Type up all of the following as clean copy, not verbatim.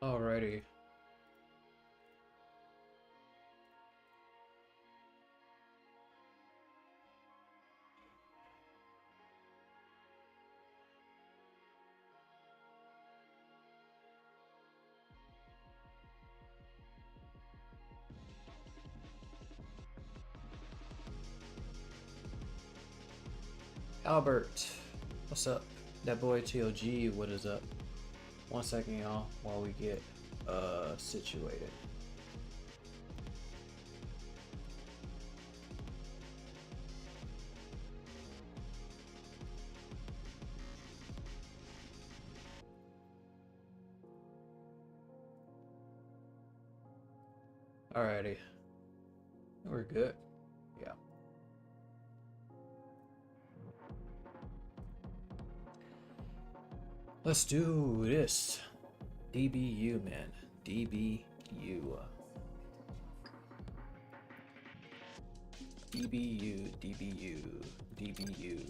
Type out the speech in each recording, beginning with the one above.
Alrighty. Albert, what's up? That boy TOG, what is up? 1 second, y'all, while we get situated. Alrighty, we're good. Yeah. Let's do this. DBU, man. DBU. DBU, DBU, DBU.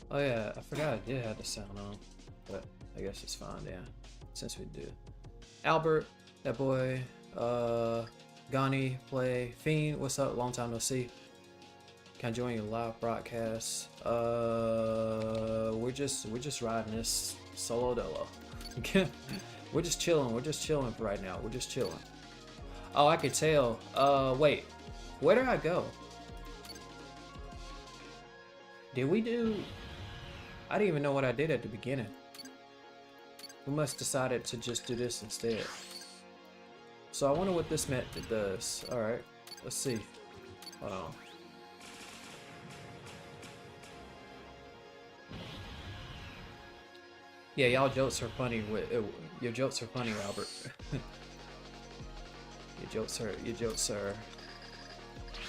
Oh yeah, I forgot I did have the sound on, but I guess it's fine, yeah, since we do. Albert, that boy, Gani, play, Fiend, what's up? Long time no see. Can I join your live broadcast? We're just riding this solo dolo. We're just chilling for right now. We're just chilling. Oh, I could tell. Wait, where did I go? Did we do? I didn't even know what I did at the beginning. We must decided to just do this instead. So I wonder what this method does. Alright, let's see. Hold on. Yeah, y'all jokes are funny with your jokes are funny, Albert. your jokes are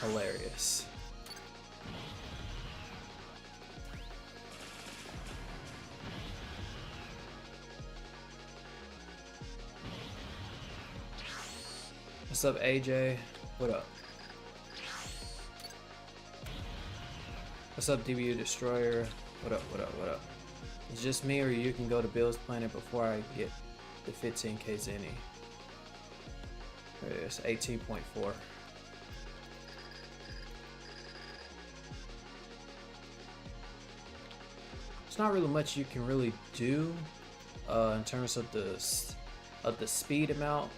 hilarious. What's up, AJ? What up? What's up, DBU Destroyer? What up, what up, what up? It's just me or you can go to Bill's Planet before I get the 15k Zenny. There it is, 18.4. There's not really much you can really do in terms of the speed amount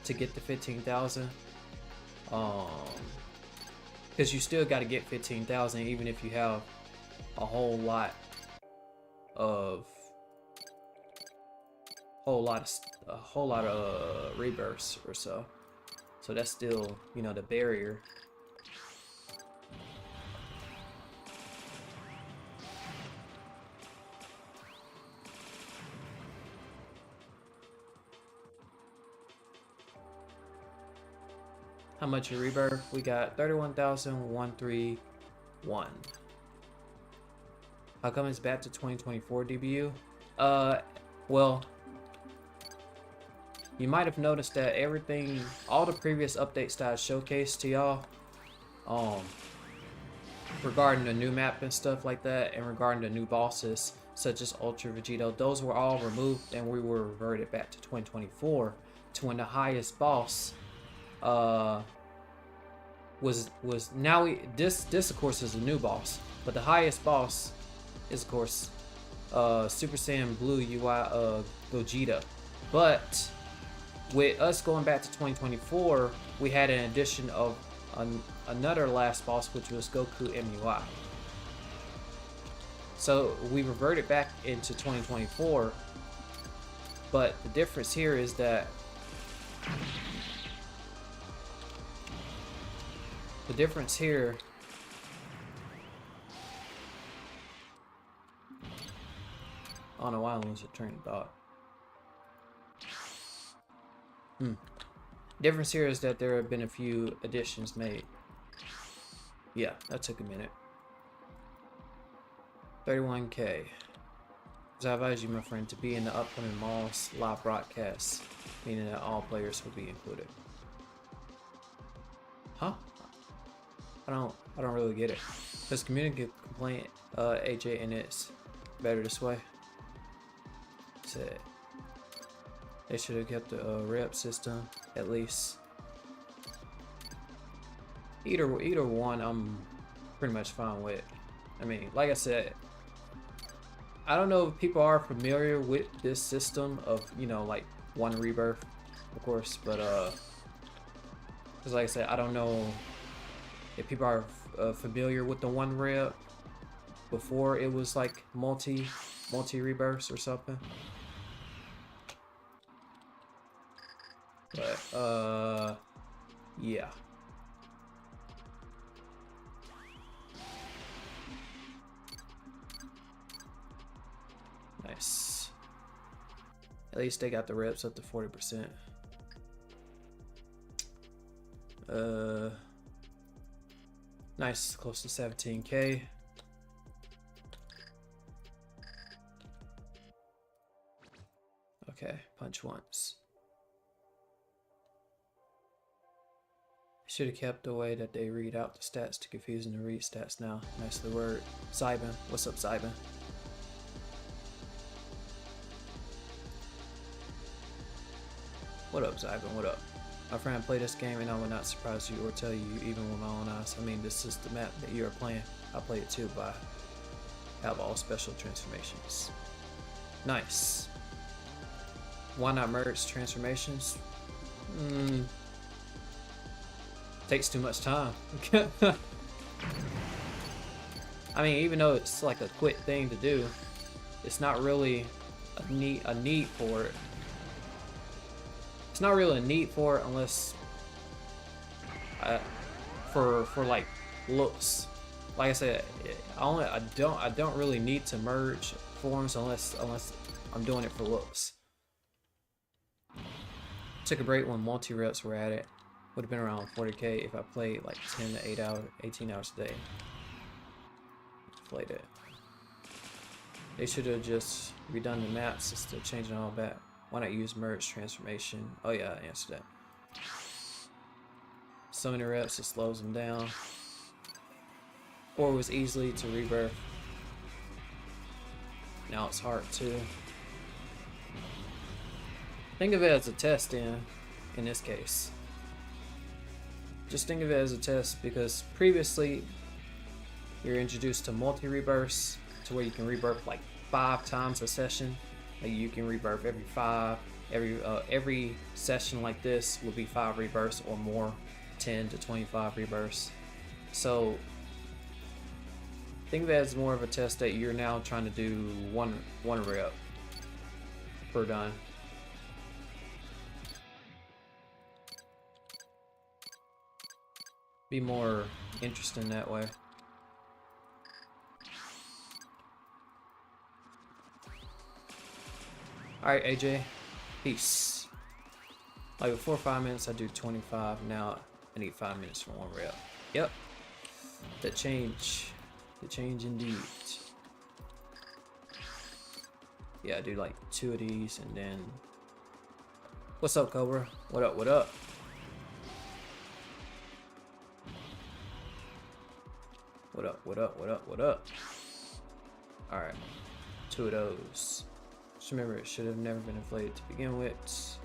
to get the 15,000, because you still got to get 15,000 even if you have a whole lot of rebirths or so. So that's still, you know, the barrier. How much a rebirth? We got 31,131. How come it's back to 2024 DBU? Well, you might have noticed that everything, all the previous updates that I showcased to y'all, regarding the new map and stuff like that, and regarding the new bosses such as Ultra Vegito, those were all removed and we were reverted back to 2024 to when the highest boss was now this of course is a new boss, but the highest boss is of course Super Saiyan Blue UI Gogeta. But with us going back to 2024, we had an addition of another last boss, which was Goku MUI. So we reverted back into 2024, but the difference here is that I don't know why I lose a train of thought. Difference here is that there have been a few additions made. Yeah, that took a minute. 31k. I advise you, my friend, to be in the upcoming mall's live broadcast, meaning that all players will be included. Huh? I don't really get it. Does community complaint, AJ, and it's better this way? Said they should have kept the rep system at least. Either one, I'm pretty much fine with. I mean, like I said, I don't know if people are familiar with this system of, you know, like one rebirth, of course, but because like I said, I don't know if people are familiar with the one rep before it was like multi rebirths or something. But yeah. Nice. At least they got the reps up to 40%. Nice, close to 17K. Okay, punch once. Should have kept the way that they read out the stats to confusing to read stats now. Nicely word. Zybin, what's up, Zybin? What up, Zybin? What up? My friend played this game and I will not surprise you or tell you even with my own eyes. I mean, this is the map that you are playing. I play it too, but I have all special transformations. Nice. Why not merge transformations? Takes too much time. I mean, even though it's like a quick thing to do, it's not really a need for it. It's not really a need for it unless for like looks. Like I said, I don't really need to merge forms unless I'm doing it for looks. Took a break when multi reps were at it. Would have been around 40K if I played like 10 to 18 hours a day. Played it. They should have just redone the maps instead of changing all that. Why not use merge transformation? Oh yeah, I answered that. So many reps, it slows them down. Or it was easily to rebirth. Now it's hard to. Think of it as a test in this case. Just think of it as a test because previously you're introduced to multi-rebirths to where you can rebirth like 5 times a session. Like you can rebirth every 5. Every session like this will be 5 rebirths or more, 10 to 25 rebirths. So think of it as more of a test that you're now trying to do one rep per done. Be more interesting that way. Alright, AJ. Peace. Like before 5 minutes I do 25. Now I need 5 minutes for 1 rep. Yep. The change indeed. Yeah, I do like 2 of these and then. What's up, Cobra? What up, what up? What up, what up, what up, what up? Alright. 2 of those. Just remember, it should have never been inflated to begin with.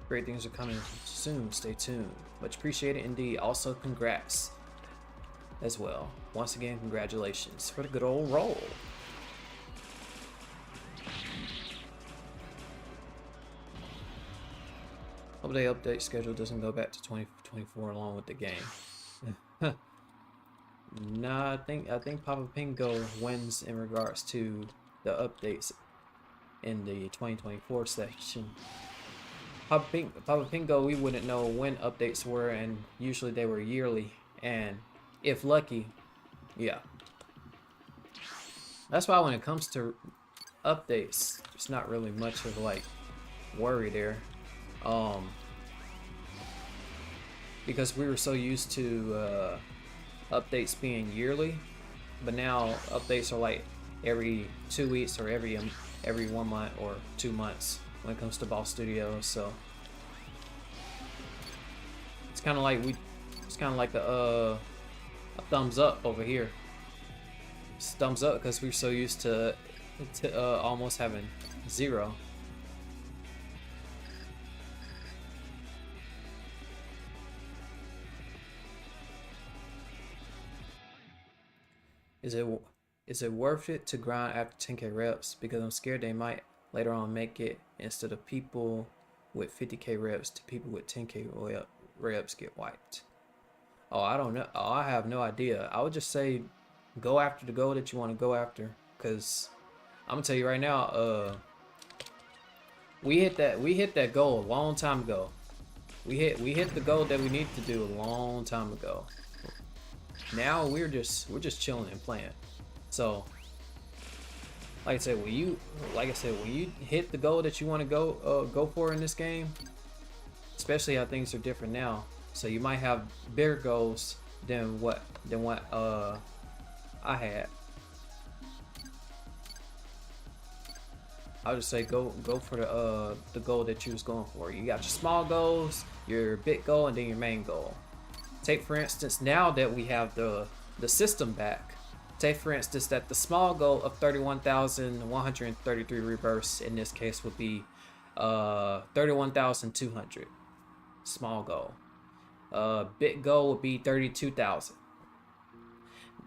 Great things are coming soon. Stay tuned. Much appreciated indeed. Also, congrats as well. Once again, congratulations for the good old roll. Hope the update schedule doesn't go back to 2024 along with the game. Nah, I think Papa Pingo wins in regards to the updates in the 2024 section. Papa Pingo, we wouldn't know when updates were, and usually they were yearly, and if lucky, yeah. That's why when it comes to updates, it's not really much of like worry there, because we were so used to updates being yearly but now updates are like every 2 weeks or every 1 month or 2 months when it comes to Boss Studios. So it's kind of like a thumbs up over here. It's thumbs up because we're so used to almost having 0. Is it worth it to grind after 10k reps? Because I'm scared they might later on make it, instead of people with 50k reps to people with 10k reps get wiped. Oh, I don't know. Oh, I have no idea. I would just say go after the goal that you want to go after, because I'm gonna tell you right now, we hit that goal a long time ago. We hit the goal that we need to do a long time ago. Now we're just chilling and playing. So like I said, when you hit the goal that you want to go for in this game, especially how things are different now, so you might have bigger goals than what I had. I'll just say go for the goal that you was going for. You got your small goals, your big goal, and then your main goal. Take for instance, now that we have the system back, take for instance that the small goal of 31,133 rebirths in this case would be 31,200. Small goal. Big goal would be 32,000.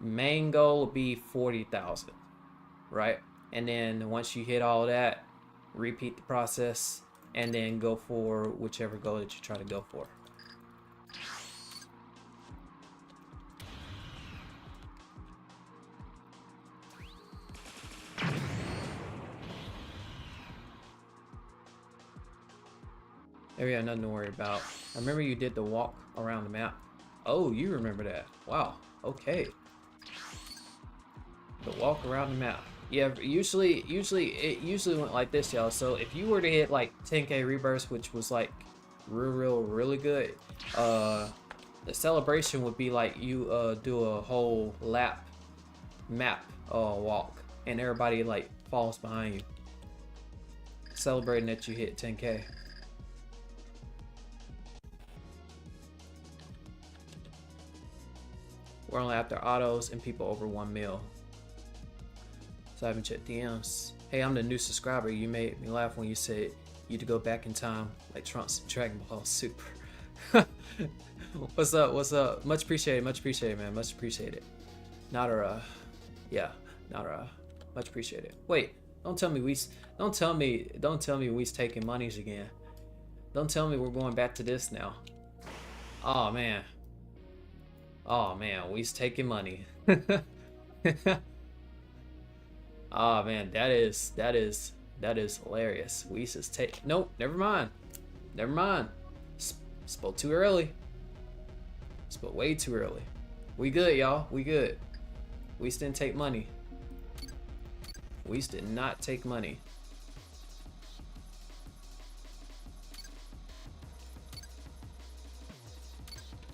Main goal would be 40,000, right? And then once you hit all that, repeat the process and then go for whichever goal that you try to go for. There we got nothing to worry about. I remember you did the walk around the map. Oh, you remember that. Wow. Okay. The walk around the map. Yeah, usually it went like this, y'all. So if you were to hit like 10k rebirths, which was like really good, the celebration would be like you do a whole map walk, and everybody like falls behind you, celebrating that you hit 10k. We're only after autos and people over 1 mil. So I haven't checked DMs. Hey, I'm the new subscriber. You made me laugh when you said you'd go back in time like Trunks in Dragon Ball Super. What's up? What's up? Much appreciated, man. Much appreciated. Nadara. Yeah, Nadara. Much appreciated. Wait, don't tell me we's taking monies again. Don't tell me we're going back to this now. Oh man. Oh man, we's taking money. Oh man, that is hilarious. We just take. Nope, never mind. Spoke too early. Spoke way too early. We good, y'all. We good. We didn't take money. We did not take money.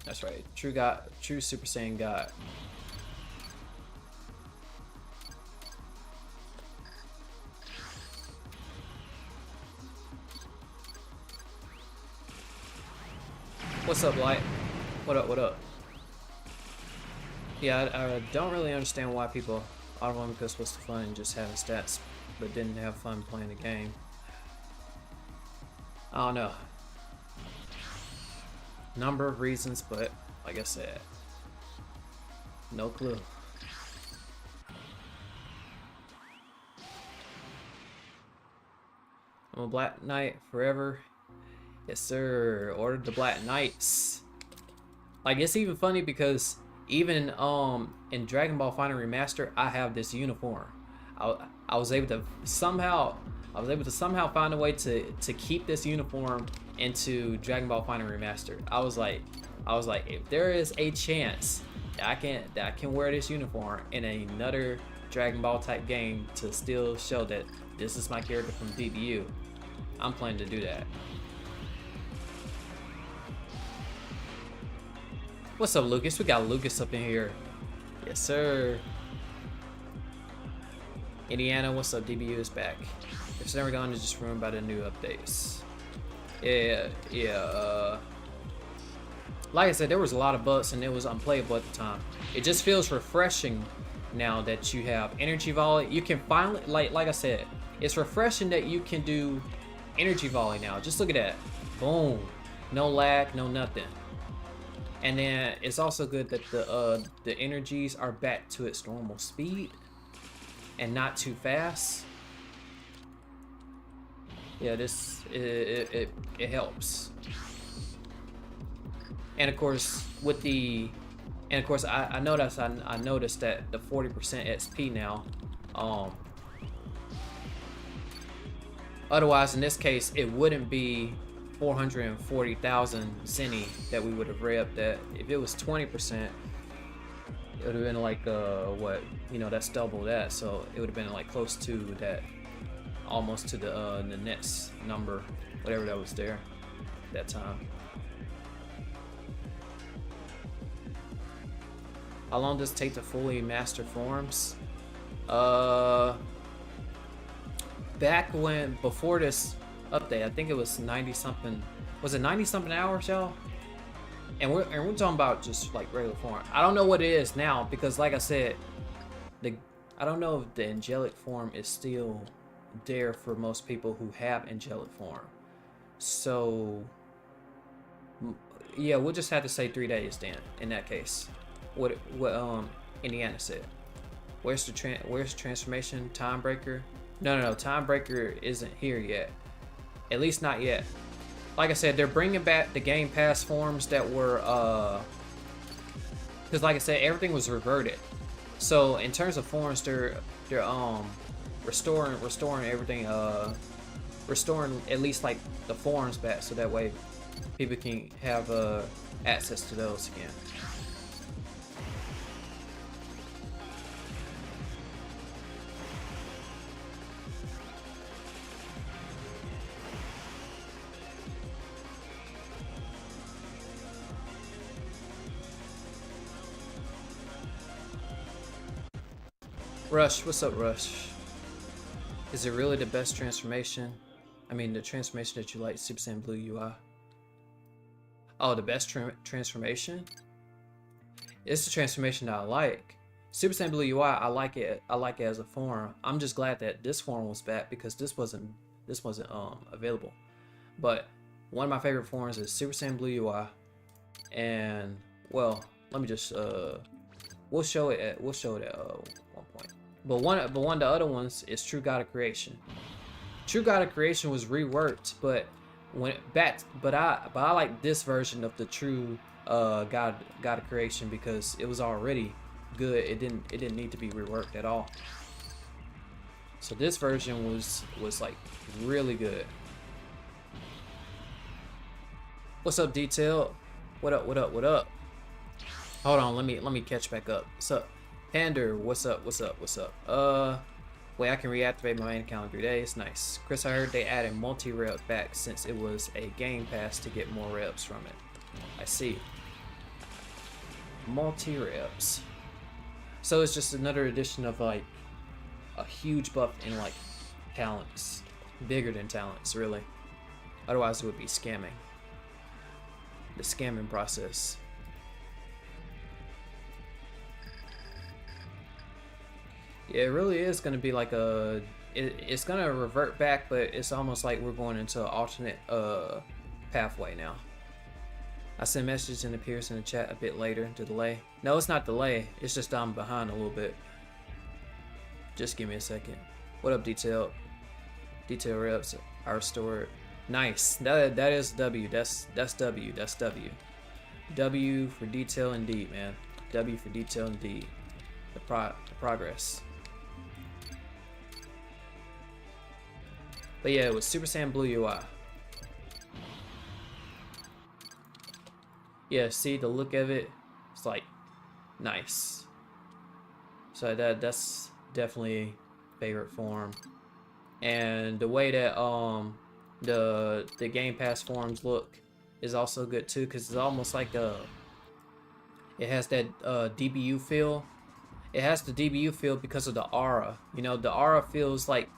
That's right. True God, true Super Saiyan God. What's up, Light? What up, what up? Yeah, I don't really understand why people automatically supposed to fun just having stats, but didn't have fun playing the game. I don't know. Number of reasons, but like I said, no clue. I'm a Black Knight forever. Yes, sir. Ordered the Black Knights. Like, it's even funny because even in Dragon Ball Final Remaster, I have this uniform. I was able to somehow find a way to keep this uniform into Dragon Ball Final Remaster. I was like, if there is a chance that I can wear this uniform in another Dragon Ball type game to still show that this is my character from DBU, I'm planning to do that. What's up, Lucas? We got Lucas up in here. Yes, sir. Indiana, what's up? DBU is back. It's never gone to just ruined by the new updates. Yeah. Like I said, there was a lot of bugs and it was unplayable at the time. It just feels refreshing now that you have energy volley. You can finally, like I said, it's refreshing that you can do energy volley now. Just look at that. Boom. No lag, no nothing. And then it's also good that the energies are back to its normal speed and not too fast. Yeah, this it helps. And of course with the I noticed that the 40% XP now. Otherwise, in this case, it wouldn't be 440,000 Zenny that we would have repped. That if it was 20%, it would have been like what, you know, that's double that. So it would have been like close to that, almost to the next number, whatever that was there at that time. How long does it take to fully master forms? Back when, before this update, I think it was 90 something. Was it 90 something hours, y'all? And we're talking about just like regular form. I don't know what it is now because, like I said, I don't know if the angelic form is still there for most people who have angelic form. So yeah, we'll just have to say 3 days then. In that case, what Indiana said. Where's the transformation? Time breaker? No, time breaker isn't here yet. At least not yet. Like I said, they're bringing back the Game Pass forms that were because like I said, everything was reverted. So in terms of forms, they're restoring everything, restoring at least like the forms back, so that way people can have access to those again. Rush, what's up, Rush? Is it really the best transformation? I mean, the transformation that you like, Super Saiyan Blue UI. Oh, the best transformation? It's the transformation that I like. Super Saiyan Blue UI, I like it as a form. I'm just glad that this form was back because this wasn't available. But one of my favorite forms is Super Saiyan Blue UI, and well, let me just we'll show it at one point. But one of the other ones is True God of Creation. True God of Creation was reworked, but I like this version of the True God of Creation because it was already good. It didn't need to be reworked at all. So this version was like really good. What's up, Detail? What up? Hold on, let me catch back up. What's up? Pander, what's up? Wait, I can reactivate my main account in 3 days. Nice. Chris, I heard they added multi-rep back since it was a game pass to get more reps from it. I see. Multi-reps. So it's just another addition of like a huge buff in like talents. Bigger than talents, really. Otherwise it would be scamming. The scamming process. Yeah, it really is going to be like it's going to revert back, but it's almost like we're going into an alternate pathway now. I sent messages and it appears in the chat a bit later to delay. No, it's not delay. It's just I'm behind a little bit. Just give me a second. What up, Detail? Detail reps are restored. Nice. That is W. That's W. That's W. W for Detail indeed, man. W for Detail indeed. The progress. But yeah, it was Super Saiyan Blue UI. Yeah, see the look of it. It's like nice. So that's definitely favorite form. And the way that the Game Pass forms look is also good too, because it's almost like it has that DBU feel. It has the DBU feel because of the aura. You know, the aura feels like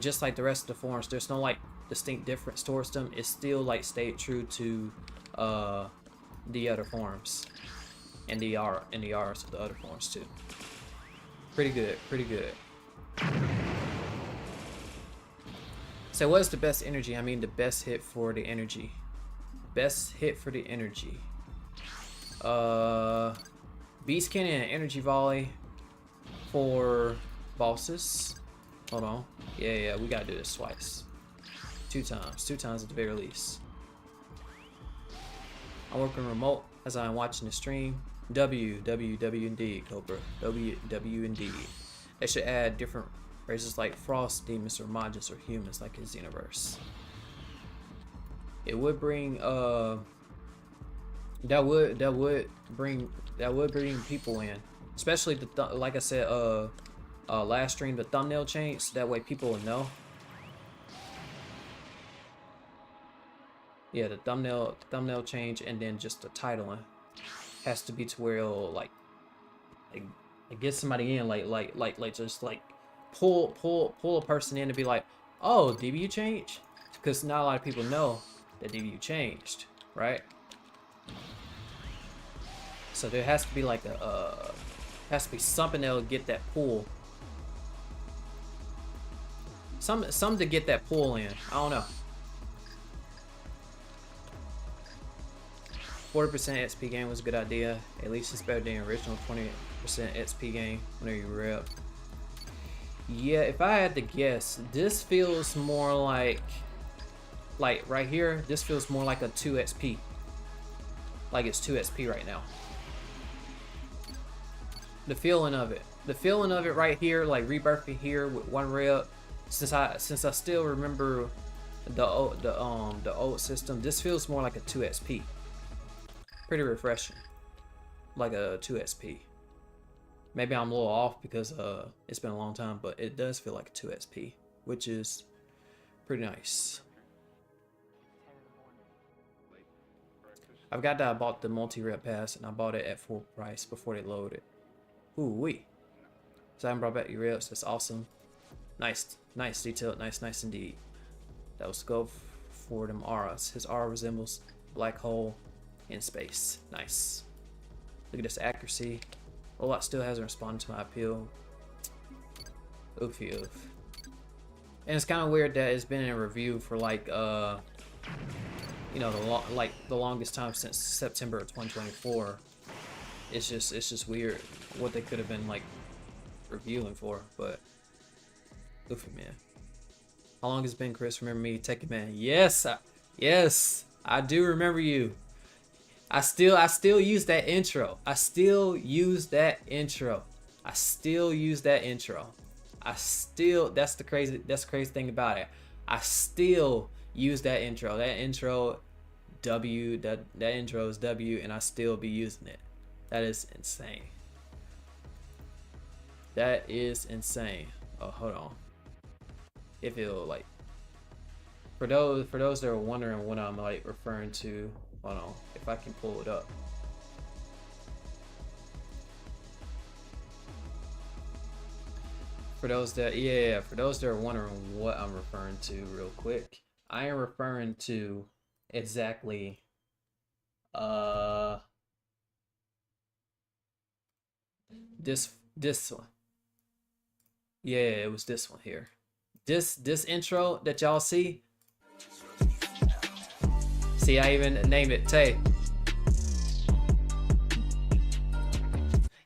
just like the rest of the forms. There's no like distinct difference towards them. It's still like stayed true to the other forms and the auras of the other forms too. Pretty good, pretty good. So what is the best energy? I mean the best hit for the energy. Best hit for the energy. Beast Cannon and Energy Volley for bosses. Hold on. Yeah, we gotta do this twice. Two times at the very least. I'm working remote as I'm watching the stream. W indeed, Cobra. W indeed. They should add different races like frost demons or magus or humans like his universe. It would bring that would bring people in, especially the like I said last stream, the thumbnail change. That way people will know. Yeah, the thumbnail change, and then just the titling has to be to where it'll like get somebody in, like just like pull a person in to be like, oh, DBU changed, because not a lot of people know that DBU changed, right? So there has to be like a has to be something that'll get that pull. Some to get that pull in. I don't know. 40% XP game was a good idea. At least it's better than the original 20% XP game whenever you rep. Yeah, if I had to guess, this feels more like right here, this feels more like a 2 XP. Like it's 2 XP right now. The feeling of it right here, like rebirthing here with 1 rep. Since I still remember the old system, this feels more like a 2 XP. Pretty refreshing, like a 2 XP. Maybe I'm a little off because it's been a long time, but it does feel like a 2 XP, which is pretty nice. I forgot that I bought the multi-rep pass, and I bought it at full price before they load it. Ooh wee! So I haven't brought back your reps. That's awesome. Nice detailed. Nice indeed. That was scope for them auras. His aura resembles a black hole in space. Nice. Look at this accuracy. Blox still hasn't responded to my appeal. Oofy oof. And it's kind of weird that it's been in review for like you know, the longest time since September of 2024. It's just weird what they could have been like reviewing for, but oofy man. How long has it been, Chris? Remember me, Take It Man? Yes, I do remember you. I still use that intro. That's the crazy thing about it. I still use that intro. That intro is W, and I still be using it. That is insane. That is insane. Oh, hold on. If it'll like, for those that are wondering what I'm like referring to, hold on, if I can pull it up. For those that are wondering what I'm referring to, real quick, I am referring to exactly this one. Yeah, it was this one here. This intro that y'all see. See, I even named it Tay.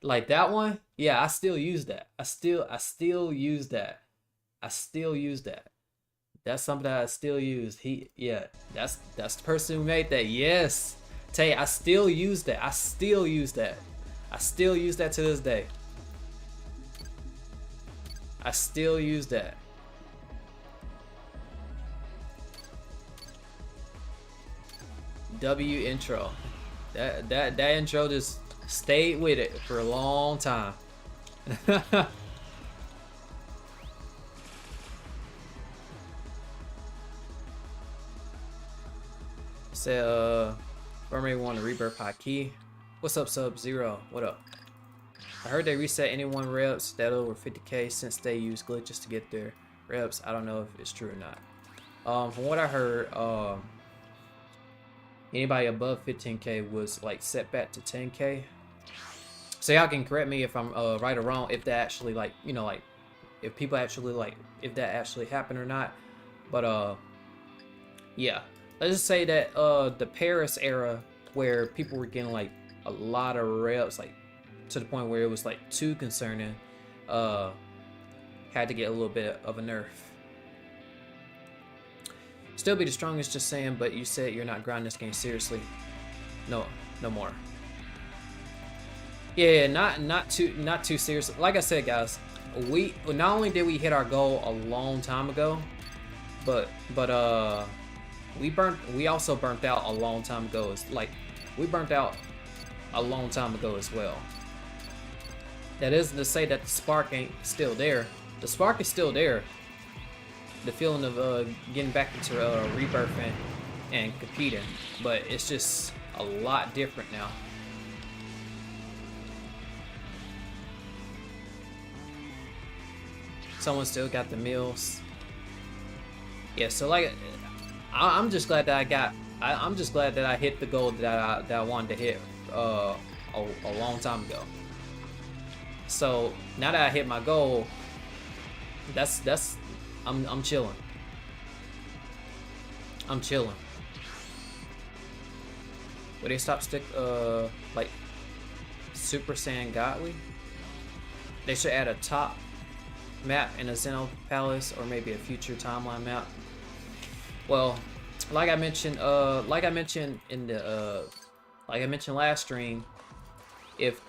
Like that one, yeah, I still use that. I still use that. That's something that I still use. That's the person who made that. Yes, Tay, I still use that. I still use that to this day. I still use that. W intro. That intro just stayed with it for a long time. Say Burmay won a rebirth high key. What's up, Sub Zero? What up? I heard they reset anyone reps that over 50k since they use glitches to get their reps. I don't know if it's true or not. From what I heard, anybody above 15k was like set back to 10k. So y'all can correct me if I'm right or wrong, if that actually, like, you know, like if people actually, like, if that actually happened or not. But yeah, let's just say that the Paris era, where people were getting like a lot of reps, like to the point where it was like too concerning, had to get a little bit of a nerf. Still be the strongest, just saying, but you said you're not grinding this game seriously. No more. Yeah, not too serious. Like I said, guys, we not only did we hit our goal a long time ago, but we also burnt out a long time ago. It's like we burnt out a long time ago as well. That isn't to say that the spark ain't still there. The spark is still there. The feeling of getting back into rebirthing and competing, but it's just a lot different now. Someone still got the meals. Yeah, so like, I'm just glad that I'm just glad that I hit the goal that I wanted to hit a long time ago. So now that I hit my goal, I'm chilling. I'm chilling. Would they stop stick like Super Saiyan Godly? They should add a top map in a Xeno Palace, or maybe a future timeline map. Well, like I mentioned in the like I mentioned last stream, if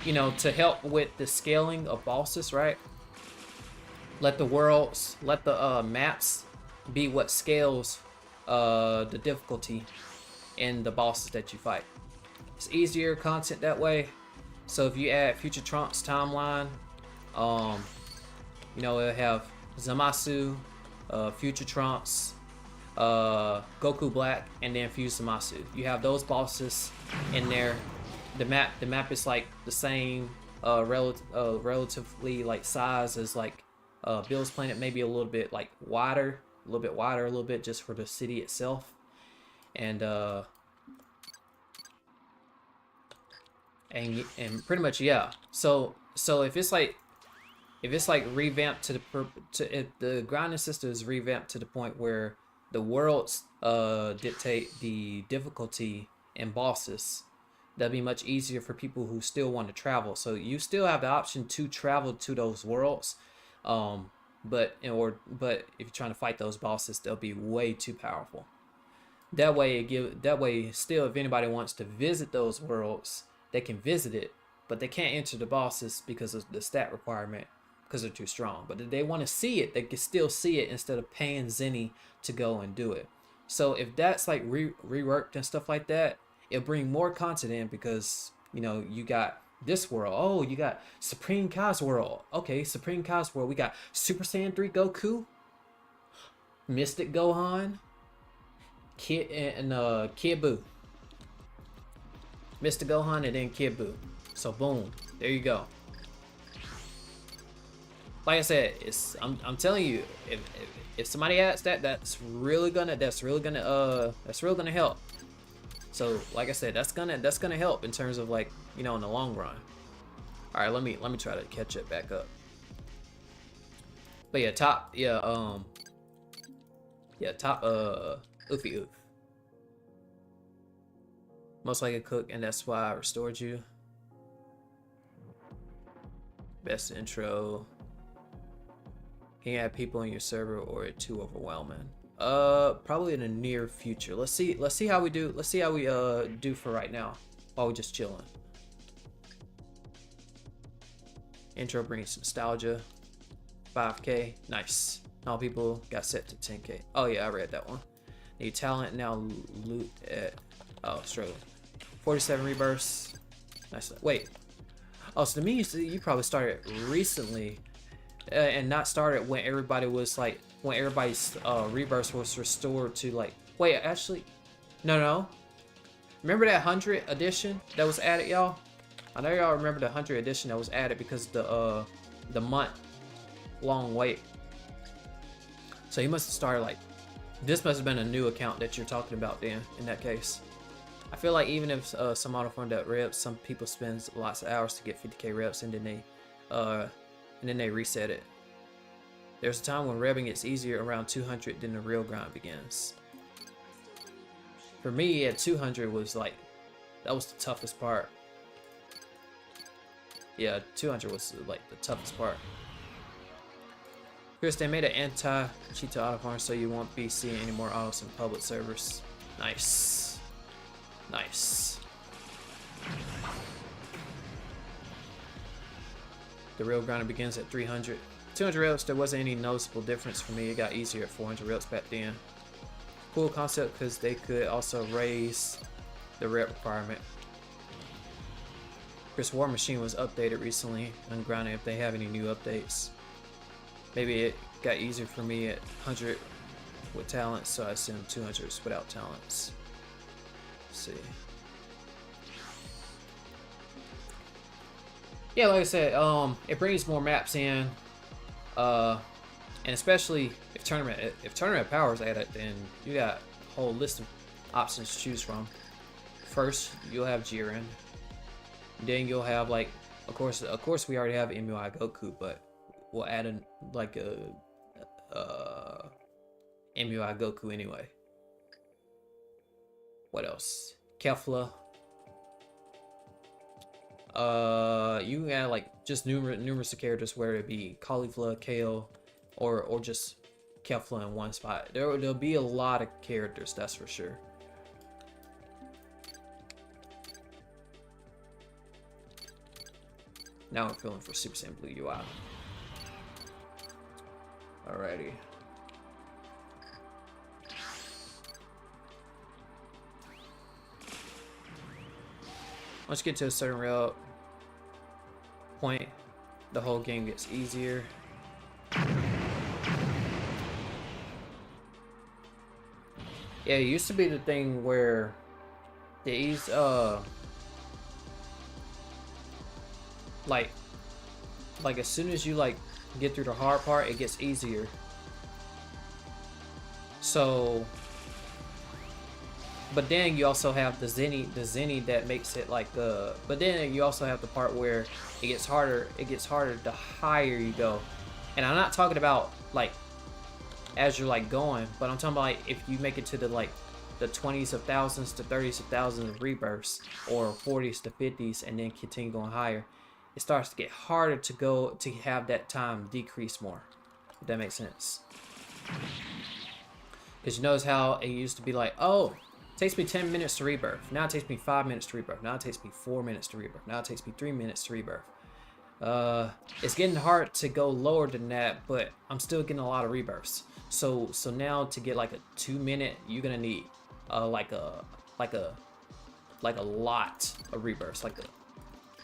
you know, to help with the scaling of bosses, right? Let the worlds, let the maps be what scales the difficulty in the bosses that you fight. It's easier content that way. So if you add Future Trunks timeline, you know, it'll have Zamasu, Future Trunks, Goku Black, and then Fuse Zamasu. You have those bosses in there. The map is like the same relatively like size as like Bill's Planet, maybe a little bit like wider, a little bit just for the city itself. And pretty much, yeah. So if it's like revamped to if the grinding system is revamped to the point where the worlds dictate the difficulty and bosses, that'd be much easier for people who still want to travel. So you still have the option to travel to those worlds, but if you're trying to fight those bosses, they'll be way too powerful. That way still, if anybody wants to visit those worlds, they can visit it, but they can't enter the bosses because of the stat requirement, because they're too strong. But if they want to see it, they can still see it instead of paying Zenny to go and do it. So if that's like reworked and stuff like that, it'll bring more content in, because you know, you got this world. Oh, you got Supreme Kai's world. Okay, Supreme Kai's world. We got Super Saiyan 3 Goku, Mystic Gohan, Kid Buu. Mystic Gohan and then Kid Buu. So boom, there you go. Like I said, I'm telling you, if somebody adds that, that's really gonna help. So like I said, that's gonna help in terms of, like, you know, in the long run. All right, let me try to catch it back up. But yeah, top Oofy Oof. Most likely cook, and that's why I restored you. Best intro. Can you add people on your server, or it's too overwhelming? Probably in the near future. Let's see how we do. Let's see how we do for right now, while we're just chilling. Intro brings nostalgia. 5k, nice. All people got set to 10k. Oh yeah, I read that one. Need talent now. Loot at struggling. 47 rebirths. Nice. Wait. Oh, so to me, you probably started recently, and not started when everybody was like, when everybody's rebirths was restored to, like. Wait, actually, no. Remember that 100 edition that was added, y'all? I know y'all remember the 100 edition that was added because the month long wait. So you must have started like, this must have been a new account that you're talking about then in that case. I feel like even if some auto-farmed up reps, some people spend lots of hours to get 50k reps and then they reset it. There's a time when rebbing gets easier around 200 than the real grind begins. For me at 200 was like, that was the toughest part. Yeah, 200 was like the toughest part. Chris, they made an anti-cheat to auto farm so you won't be seeing any more autos in public servers. Nice. Nice. The real grinder begins at 300. 200 reps, there wasn't any noticeable difference for me. It got easier at 400 reps back then. Cool concept because they could also raise the rep requirement. Chris, War Machine was updated recently. I'm grounded if they have any new updates. Maybe it got easier for me at 100 with talents, so I assume 200s without talents. Let's see. Yeah, like I said, it brings more maps in, and especially if tournament power is added, then you got a whole list of options to choose from. First, you'll have Jiren. Then you'll have like, of course, we already have MUI Goku, but we'll add in like a MUI Goku anyway. What else? Kefla. You can add like just numerous of characters, whether it be Caulifla, Kale, or just Kefla in one spot. There'll be a lot of characters, that's for sure. Now we're feeling for Super Saiyan Blue UI. Alrighty. Once you get to a certain rail point, the whole game gets easier. Yeah, it used to be the thing where these like as soon as you like get through the hard part, it gets easier. So, but then you also have the Zenny that makes it like but then you also have the part where it gets harder the higher you go. And I'm not talking about like as you're like going, but I'm talking about like if you make it to the like the 20s of thousands to 30s of thousands of rebirths, or 40s to 50s, and then continue going higher, it starts to get harder to go to have that time decrease more. If that makes sense. Because you notice how it used to be like, oh, it takes me 10 minutes to rebirth. Now it takes me 5 minutes to rebirth. Now it takes me 4 minutes to rebirth. Now it takes me 3 minutes to rebirth. It's getting hard to go lower than that, but I'm still getting a lot of rebirths. So now to get like a 2 minute, you're gonna need like a lot of rebirths, like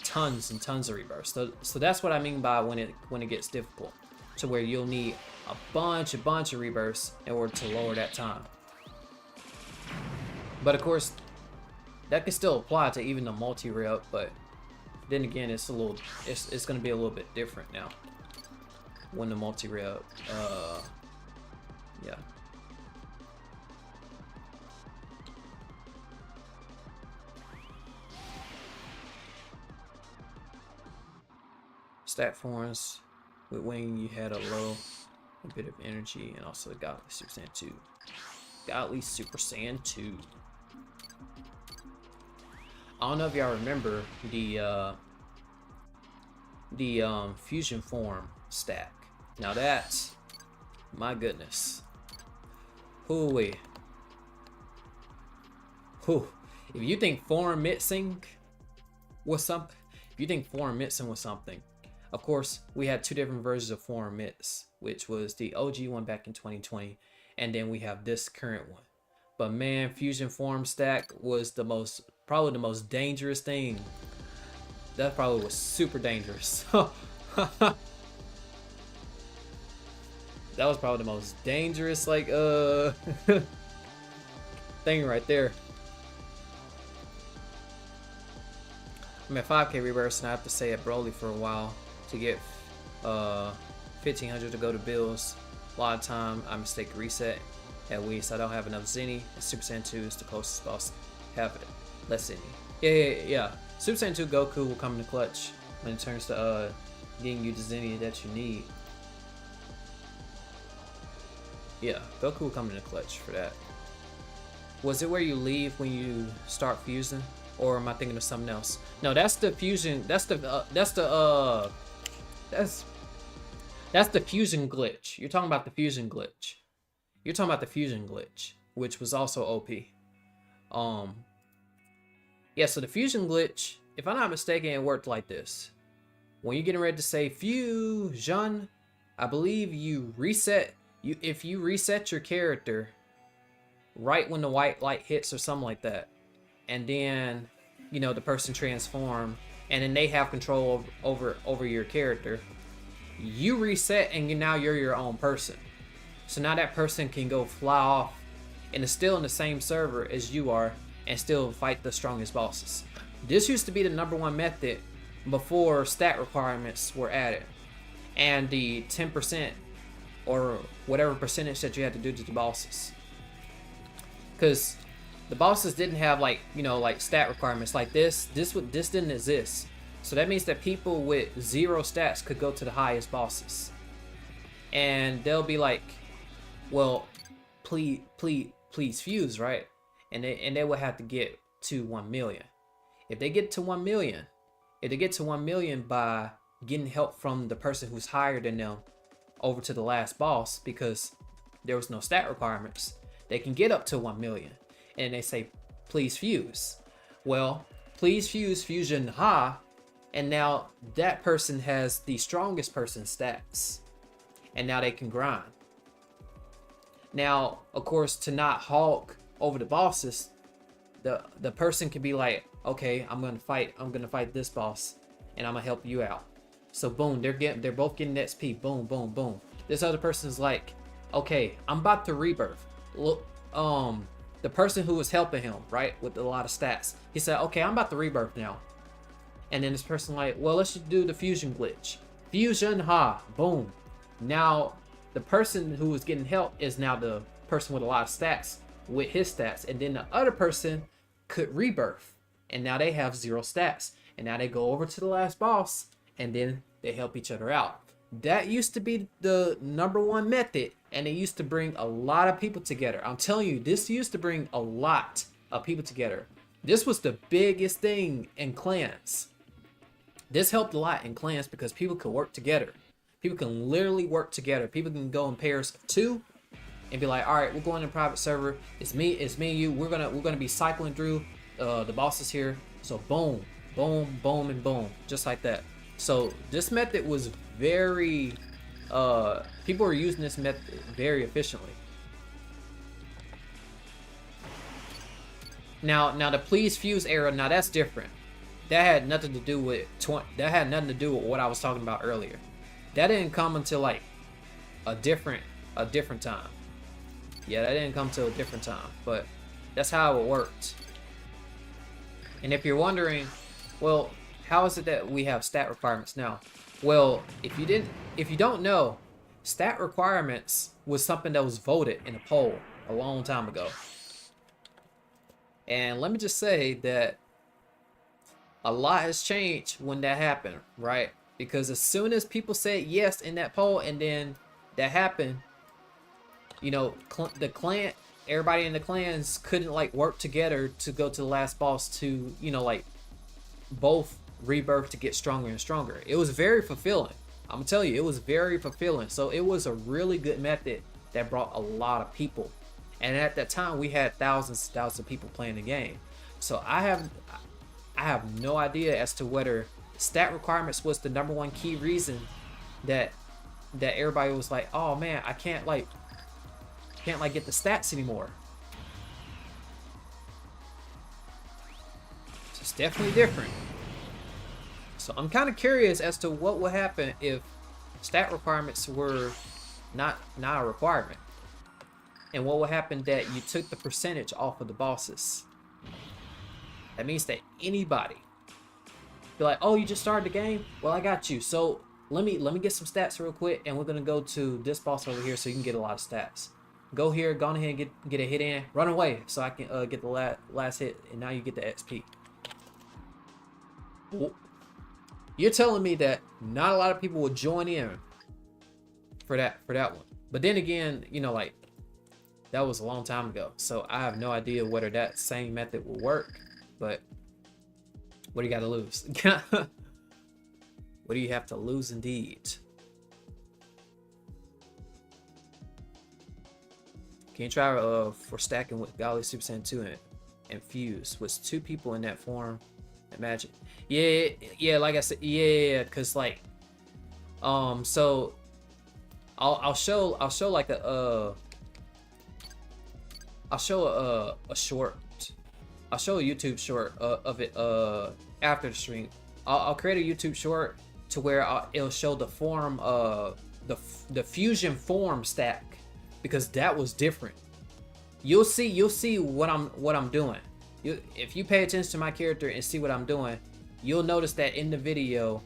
tons and tons of rebirths. So that's what I mean by when it gets difficult, to where you'll need a bunch of rebirths in order to lower that time. But of course, that can still apply to even the multi-rep, but then again, it's going to be a little bit different now when the multi-rep, yeah. Stat forms with when you had a bit of energy, and also the Godly Super Saiyan 2. Godly Super Saiyan 2. I don't know if y'all remember the fusion form stack. Now that's, my goodness. Hooey. Whew. If you think form mixing was something, of course, we had two different versions of Foreign Myths, which was the OG one back in 2020, and then we have this current one. But man, Fusion Form Stack was probably the most dangerous thing. That probably was super dangerous. That was probably the most dangerous, like, thing right there. I'm at 5k rebirths and I have to stay at Broly for a while to get 1500 to go to Bills. A lot of time I mistake reset at Wii, so I don't have enough Zenny. And Super Saiyan 2 is the closest boss have it. Less Zenny. Yeah. Super Saiyan 2 Goku will come in the clutch when it turns to getting you the Zenny that you need. Yeah, Goku will come in the clutch for that. Was it where you leave when you start fusing, or am I thinking of something else? No, that's the fusion. That's the fusion glitch. You're talking about the fusion glitch. You're talking about the fusion glitch, which was also OP. Yeah, so the fusion glitch, if I'm not mistaken, it worked like this. When you're getting ready to say fusion, I believe you reset. If you reset your character right when the white light hits or something like that, and then you know the person transform, and then they have control over your character, you reset and now you're your own person. So now that person can go fly off and is still in the same server as you are and still fight the strongest bosses. This used to be the #1 method before stat requirements were added and the 10% or whatever percentage that you had to do to the bosses, because the bosses didn't have like, you know, like stat requirements like this didn't exist. So that means that people with 0 stats could go to the highest bosses and they'll be like, well, please fuse, right? And they would have to get to 1 million. If they get to 1 million, by getting help from the person who's higher than them over to the last boss, because there was no stat requirements, they can get up to 1 million. And they say, please fuse. Well, please fuse fusion ha, and now that person has the strongest person's stats, and now they can grind. Now, of course, to not hulk over the bosses, the person can be like, okay, I'm gonna fight this boss, and I'm gonna help you out. So boom, they're both getting XP. Boom, boom, boom. This other person's like, okay, I'm about to rebirth. Look, the person who was helping him, right, with a lot of stats, he said, okay, I'm about to rebirth now. And then this person like, well, let's just do the fusion glitch. Fusion ha, boom. Now the person who was getting help is now the person with a lot of stats with his stats, and then the other person could rebirth, and now they have 0 stats, and now they go over to the last boss, and then they help each other out. That used to be the #1 method, and it used to bring a lot of people together. I'm telling you, this used to bring a lot of people together. This was the biggest thing in clans. This helped a lot in clans because people could work together. People can literally work together. People can go in pairs of 2 and be like, all right, we're going to a private server. It's me and you. We're gonna be cycling through the bosses here. So boom, boom, boom, and boom, just like that. So this method was very, people were using this method very efficiently. Now the please fuse era, now that's different. That had nothing to do with what I was talking about earlier. That didn't come until like a different time. Yeah, that didn't come till a different time, but that's how it worked. And if you're wondering, well, how is it that we have stat requirements now? Well, if you don't know, stat requirements was something that was voted in a poll a long time ago. And let me just say that a lot has changed when that happened, right? Because as soon as people said yes in that poll, and then that happened, you know, everybody in the clans couldn't like work together to go to the last boss to, you know, like both rebirth to get stronger and stronger. It was very fulfilling. I'm gonna tell you, it was very fulfilling. So it was a really good method that brought a lot of people. And at that time, we had thousands of people playing the game. So I have no idea as to whether stat requirements was the #1 key reason that everybody was like, oh man, I can't get the stats anymore. So it's definitely different. So I'm kind of curious as to what would happen if stat requirements were not a requirement, and what would happen that you took the percentage off of the bosses. That means that anybody Be like, oh, you just started the game? Well, I got you. So let me get some stats real quick, and we're gonna go to this boss over here so you can get a lot of stats. Go here, go ahead and get a hit in, run away so I can get the last hit, and now you get the XP. You're telling me that not a lot of people will join in for that one. But then again, you know, like, that was a long time ago, so I have no idea whether that same method will work. But what do you got to lose? What do you have to lose, indeed? Can you try for stacking with Golly Super Saiyan 2 and Fuse? Was 2 people in that form? Imagine. Yeah, like I said, yeah, cause like, so I'll show like a short. I'll show a YouTube short of it after the stream. I'll create a YouTube short to where it'll show the form the fusion form stack, because that was different. You'll see what I'm doing. If you pay attention to my character and see what I'm doing, you'll notice that in the video,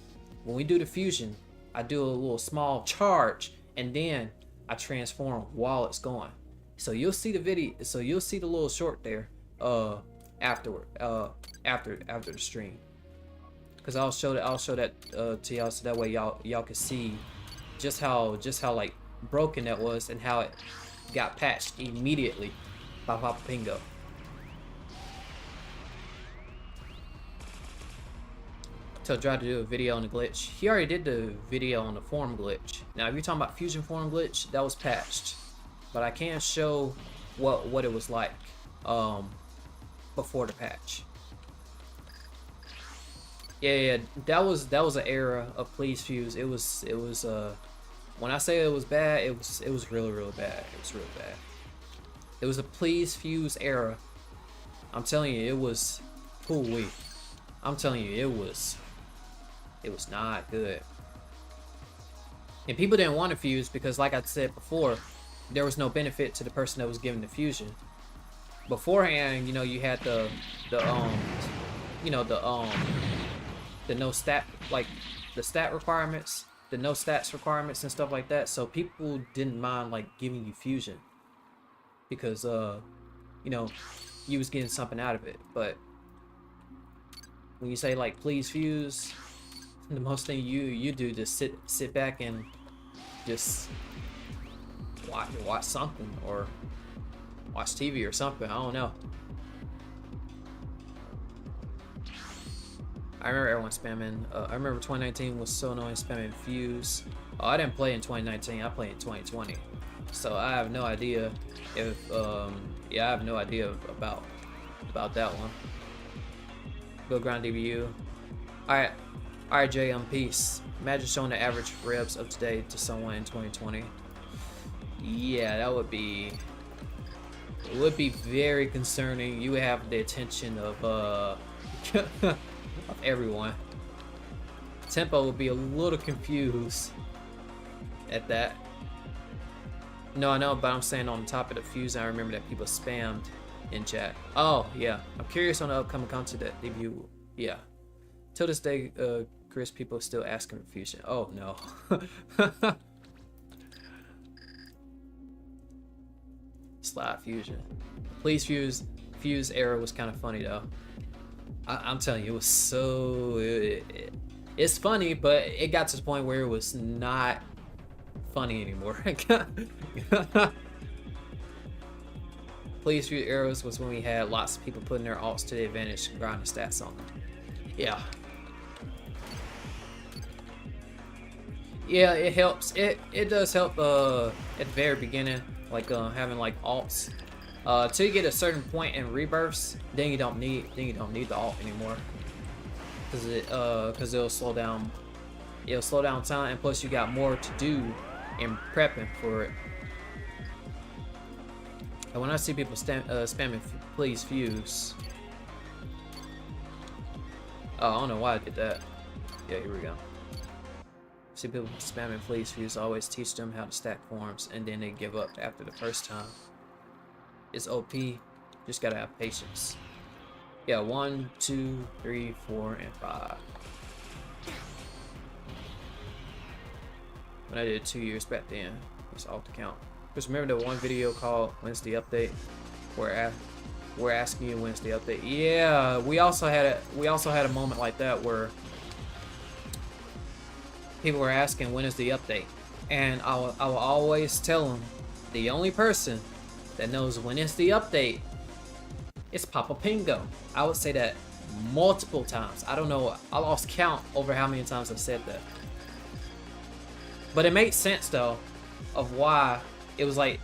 when we do the fusion, I do a little small charge and then I transform while it's going. So you'll see the video. So you'll see the little short there after the stream, because I'll show that to y'all, so that way y'all can see just how like broken that was and how it got patched immediately by Papa Pingo. Tell Dry to do a video on the glitch. He already did the video on the form glitch. Now if you're talking about fusion form glitch, that was patched, but I can show what it was like before the patch. Yeah, that was an era of Please Fuse. It was when I say it was bad, it was really bad. It was real bad. It was a Please Fuse era. I'm telling you, it was ooh-wee. I'm telling you, it was not good. And people didn't want to fuse because, like I said before, there was no benefit to the person that was given the fusion. Beforehand, you know, you had the no stat, like the stat requirements, the no stats requirements and stuff like that. So people didn't mind like giving you fusion because you know, you was getting something out of it. But when you say like please fuse, the most thing you do just sit back and just watch something or watch TV or something. I don't know. I remember everyone spamming. I remember 2019 was so annoying spamming Fuse. Oh, I didn't play in 2019. I played in 2020, so I have no idea if yeah, I have no idea about that one. Go grind DBU. Alright, Jay, peace. Imagine showing the average revs of today to someone in 2020. Yeah, that would be. It would be very concerning. You would have the attention of of everyone. Tempo would be a little confused at that. No, I know, but I'm saying on top of the fuse, I remember that people spammed in chat. Oh yeah, I'm curious on the upcoming content that debut. Yeah, till this day, Chris, people are still asking for fusion. Oh no. Slide fusion. Please fuse era was kind of funny though. I'm telling you, it was so. It's funny, but it got to the point where it was not funny anymore. Please fuse eras was when we had lots of people putting their alts to the advantage, grinding stats on them. Yeah. Yeah, it helps. It does help at the very beginning, like having like alts. Till you get a certain point in rebirths, then you don't need the alt anymore, because it'll slow down time, and plus you got more to do in prepping for it. And when I see people spamming please fuse, oh, I don't know why I did that. Yeah, here we go. See people spamming please fuse, always teach them how to stack forms, and then they give up after the first time. It's OP, just gotta have patience. Yeah, 1, 2, 3, 4, and 5. when I did 2 years back then. It's off the count. Just remember the one video called "When's the Update?" where we're asking you when's the update. Yeah, we also had a moment like that where people were asking when is the update, and I will always tell them the only person that knows when it's the update is Papa Pingo. I would say that multiple times. I don't know. I lost count over how many times I said that. But it made sense though of why it was like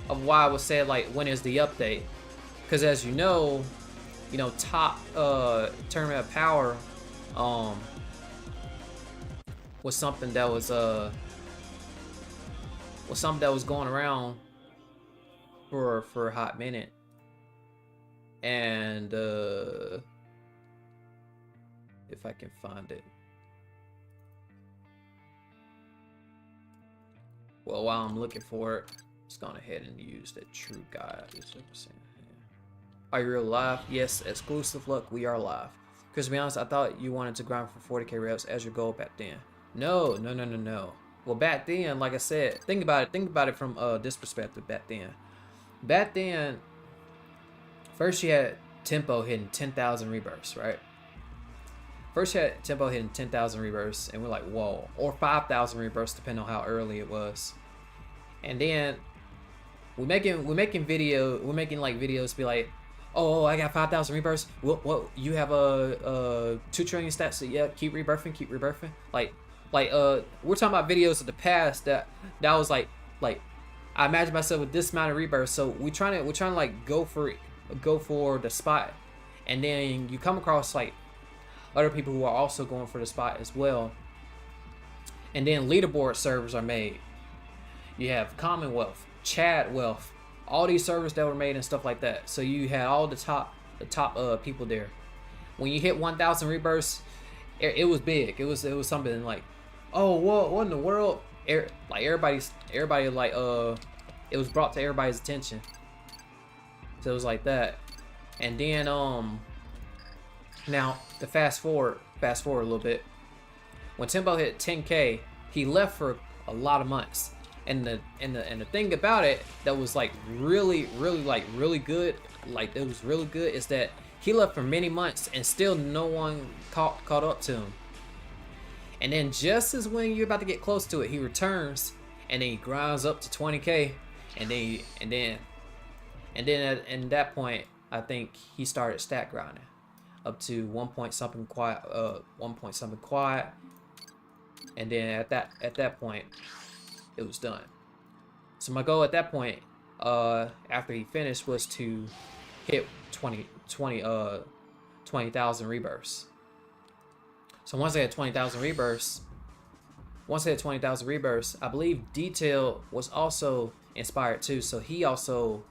why I was said like when is the update, because as you know top tournament power was something that was going around for a hot minute, and if I can find it. Well, while I'm looking for it, just gone ahead and use the true guide. Are you real live? Yes, exclusive luck, we are live. Because to be honest, I thought you wanted to grind for 40k reps as your goal back then. No. Well, back then, like I said, think about it from this perspective. Back then, first you had Tempo hitting 10,000 rebirths, right? First you had Tempo hitting 10,000 rebirths, and we're like, whoa, or 5,000 rebirths, depending on how early it was. And then we're making like videos to be like, oh, I got 5,000 rebirths. What you have a 2 trillion stats? So yeah, keep rebirthing. Like we're talking about videos of the past that was like I imagine myself with this amount of rebirths. So we're trying to like go for the spot, and then you come across like other people who are also going for the spot as well, and then leaderboard servers are made. You have Commonwealth, Chad Wealth, all these servers that were made and stuff like that. So you had all the top people there. When you hit 1,000 rebirths, it was big. It was something like, oh, what in the world? Like everybody like it was brought to everybody's attention. So it was like that. And then now to fast forward a little bit. When Tempo hit 10k, he left for a lot of months. And the thing about it that was like really good, like it was really good, is that he left for many months and still no one caught up to him. And then just as when you're about to get close to it, he returns and then he grinds up to 20k, and then at that point I think he started stat grinding up to 1 point something quiet, and then at that point it was done. So my goal at that point, after he finished, was to hit 20,000 rebirths. So once I had 20,000 rebirths, I believe Detail was also inspired too. So he also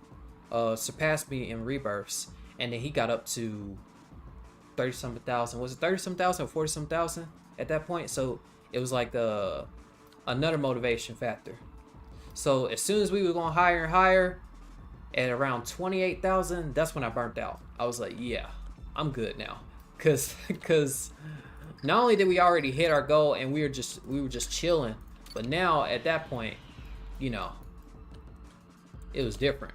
surpassed me in rebirths, and then he got up to 30-something thousand. Was it 30-something thousand or 40-something thousand at that point? So it was like another motivation factor. So as soon as we were going higher and higher, at around 28,000, that's when I burnt out. I was like, yeah, I'm good now, cause not only did we already hit our goal and we were just chilling, but now at that point, it was different.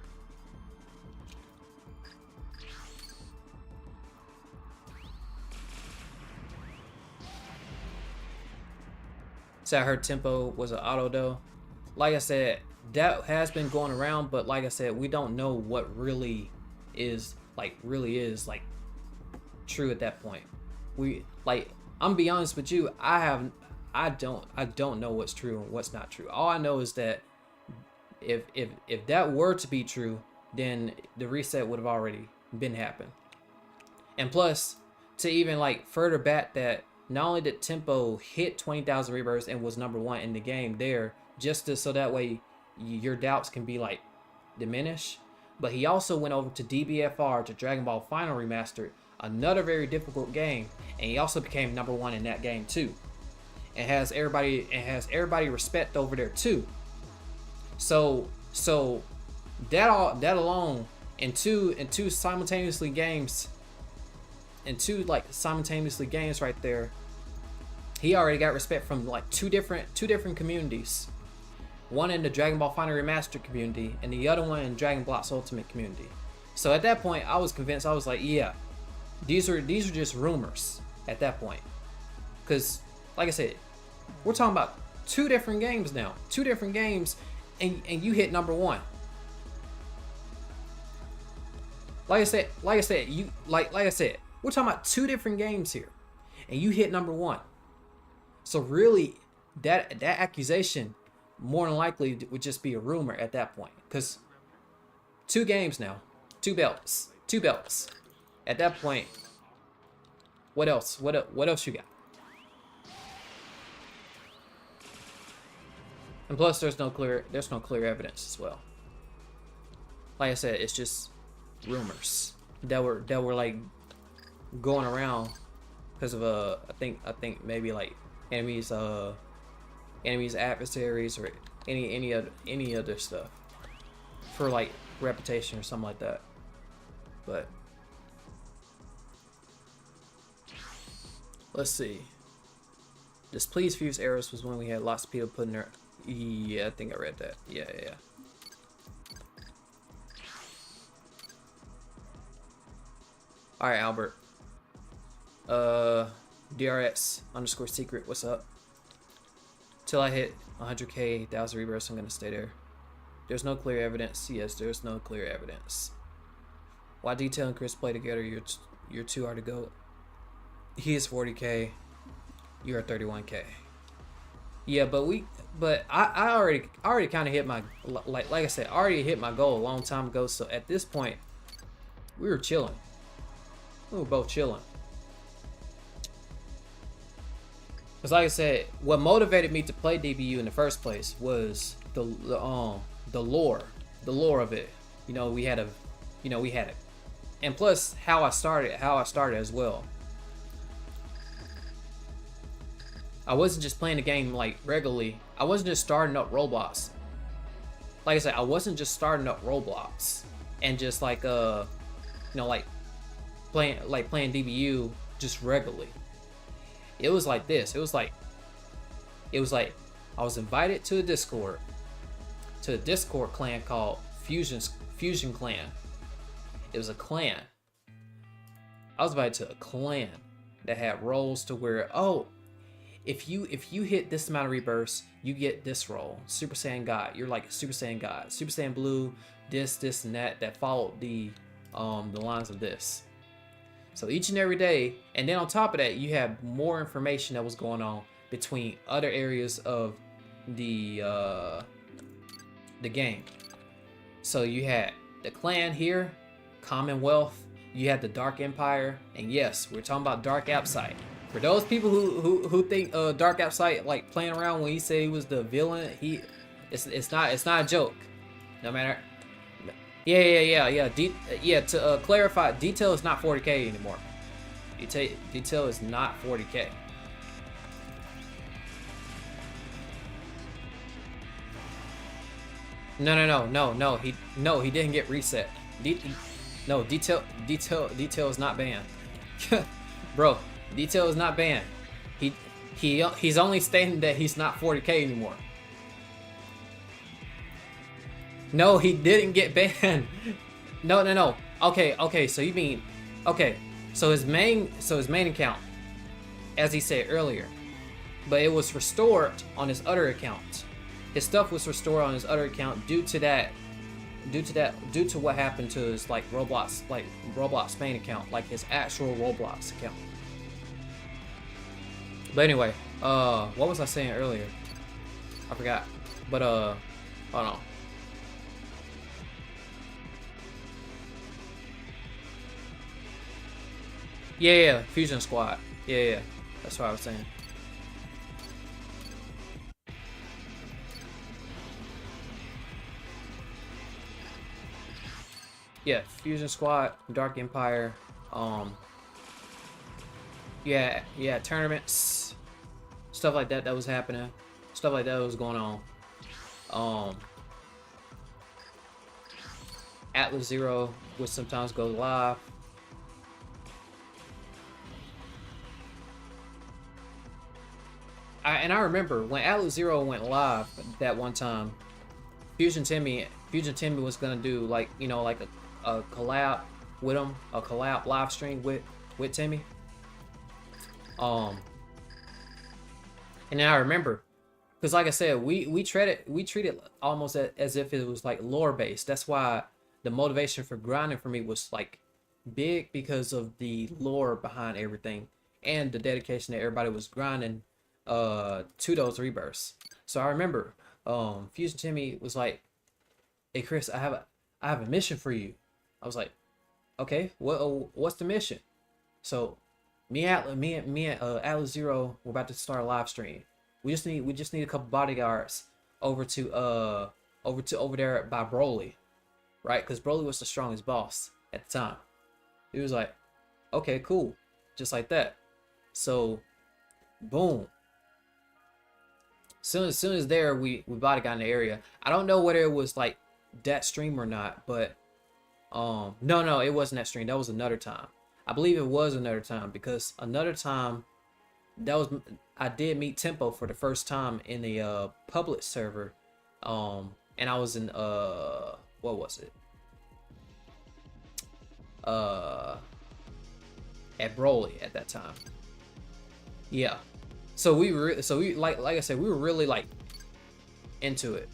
So I heard Tempo was an auto though. Like I said, that has been going around, but like I said, we don't know what really is true at that point. I'm gonna be honest with you, I don't know what's true and what's not true. All I know is that if that were to be true, then the reset would have already been happened. And plus, to even like further back that, not only did Tempo hit 20,000 rebirths and was #1 in the game there, so that way your doubts can be like diminished, but he also went over to DBFR, to Dragon Ball Final Remastered, another very difficult game, and he also became #1 in that game too, and has everybody respect over there too. So that alone, in two simultaneously games right there, he already got respect from like two different communities. One in the Dragon Ball Final Remastered community, and the other one in Dragon Blox Ultimate community. So at that point, I was convinced. I was like, yeah, these are just rumors at that point. Because, like I said, we're talking about two different games now. Two different games, and you hit number one. Like I said, we're talking about two different games here, and you hit number one. So really, that accusation more than likely would just be a rumor at that point, because two games now, two belts. At that point, what else? What else you got? And plus, there's no clear evidence as well. Like I said, it's just rumors that were like going around because of I think maybe like enemies adversaries or any other stuff for like reputation or something like that. But let's see. Displeased Fuse Arrows was when we had lots of people putting their... Yeah, I think I read that. Yeah. Alright, Albert. DRX_secret, what's up? Till I hit 100k, 1,000 rebirths, I'm gonna stay there. There's no clear evidence. Yes, there's no clear evidence. Why Detail and Chris play together? You're too hard to go. He is 40k. You're at 31k. Yeah, but I already kind of hit my like I said, I already hit my goal a long time ago. So at this point, we were chilling. We were both chilling. Because like I said, what motivated me to play DBU in the first place was the lore of it. We had it, and plus how I started as well. I wasn't just playing the game like regularly. I wasn't just starting up Roblox. Like I said, I wasn't just starting up Roblox and just like like playing DBU just regularly. It was like this. It was like I was invited to a Discord clan called Fusion Clan. It was a clan. I was invited to a clan that had roles to where, oh, if you hit this amount of rebirths, you get this role. Super Saiyan God. You're like a Super Saiyan God. Super Saiyan Blue, this and that followed the lines of this. So each and every day, and then on top of that, you have more information that was going on between other areas of the game. So you had the clan here, Commonwealth, you had the Dark Empire, and yes, we're talking about Dark Appsite. For those people who think Dark Appsite like playing around when he said he was the villain, it's not a joke. No matter. Yeah. To clarify, Detail is not 40k anymore. Detail is not 40k. No. He didn't get reset. Detail is not banned. Bro, Detail is not banned. He's only stating that he's not 40k anymore. No, he didn't get banned. No. Okay. So you mean, okay. So his main account, as he said earlier, but it was restored on his other account. His stuff was restored on his other account due to what happened to his Roblox main account, like his actual Roblox account. But anyway, what was I saying earlier? I forgot. But hold on. Yeah, Fusion Squad. Yeah. That's what I was saying. Yeah, Fusion Squad, Dark Empire, yeah, tournaments, stuff like that was happening, stuff like that was going on. Atlas Zero would sometimes go live. and I remember when Atlas Zero went live that one time, Fusion Timmy was gonna do like, you know, like a collab with him, a collab live stream with Timmy. And then I remember, because like I said, we treated almost as if it was like lore based. That's why the motivation for grinding for me was like big, because of the lore behind everything and the dedication that everybody was grinding to those rebirths. So I remember Fusion Timmy was like, "Hey Chris, I have a mission for you." I was like, "Okay, what's the mission?" So me and Atlas Zero, we're about to start a live stream. We just need a couple bodyguards over there by Broly, right? Because Broly was the strongest boss at the time. He was like, "Okay, cool," just like that. So, boom. Soon as there, we bodyguard in the area. I don't know whether it was like that stream or not, but no, it wasn't that stream. That was another time. I believe it was another time, because another time I did meet Tempo for the first time in a public server, and I was in what was it? At Broly at that time. Yeah. So we like I said, we were really like into it.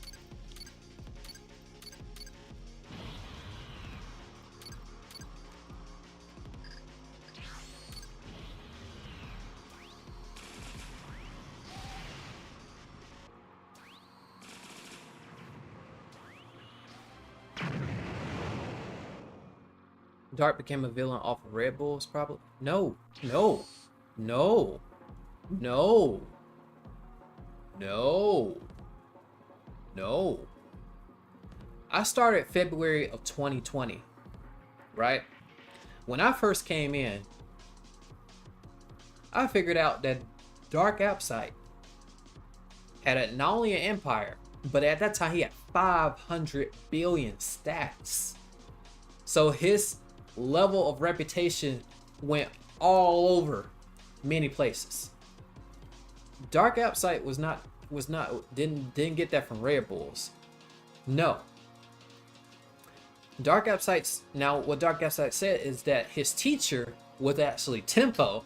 Dark became a villain off of Red Bulls, probably. No. I started February of 2020, right? When I first came in, I figured out that Dark Appsite had not only an empire, but at that time he had 500 billion stats. So his level of reputation went all over many places. Dark Appsite didn't get that from Red Bulls. No. Dark Appsite's, now what Dark Appsite said is that his teacher was actually Tempo.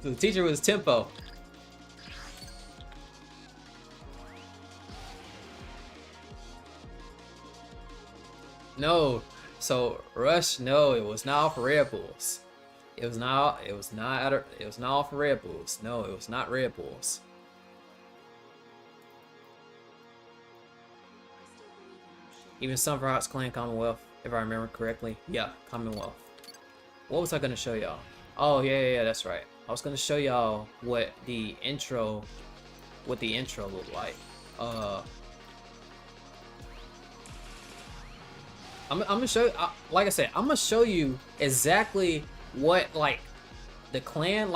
The teacher was Tempo. No, so Rush, no, it was not off Red Bulls. It was not off Red Bulls. No, it was not Red Bulls. Even Sunfrock's clan Commonwealth, if I remember correctly. Yeah, Commonwealth. What was I gonna show y'all? Oh yeah, that's right. I was gonna show y'all what the intro looked like. I'm gonna show, like I said, I'm gonna show you exactly what like the clan,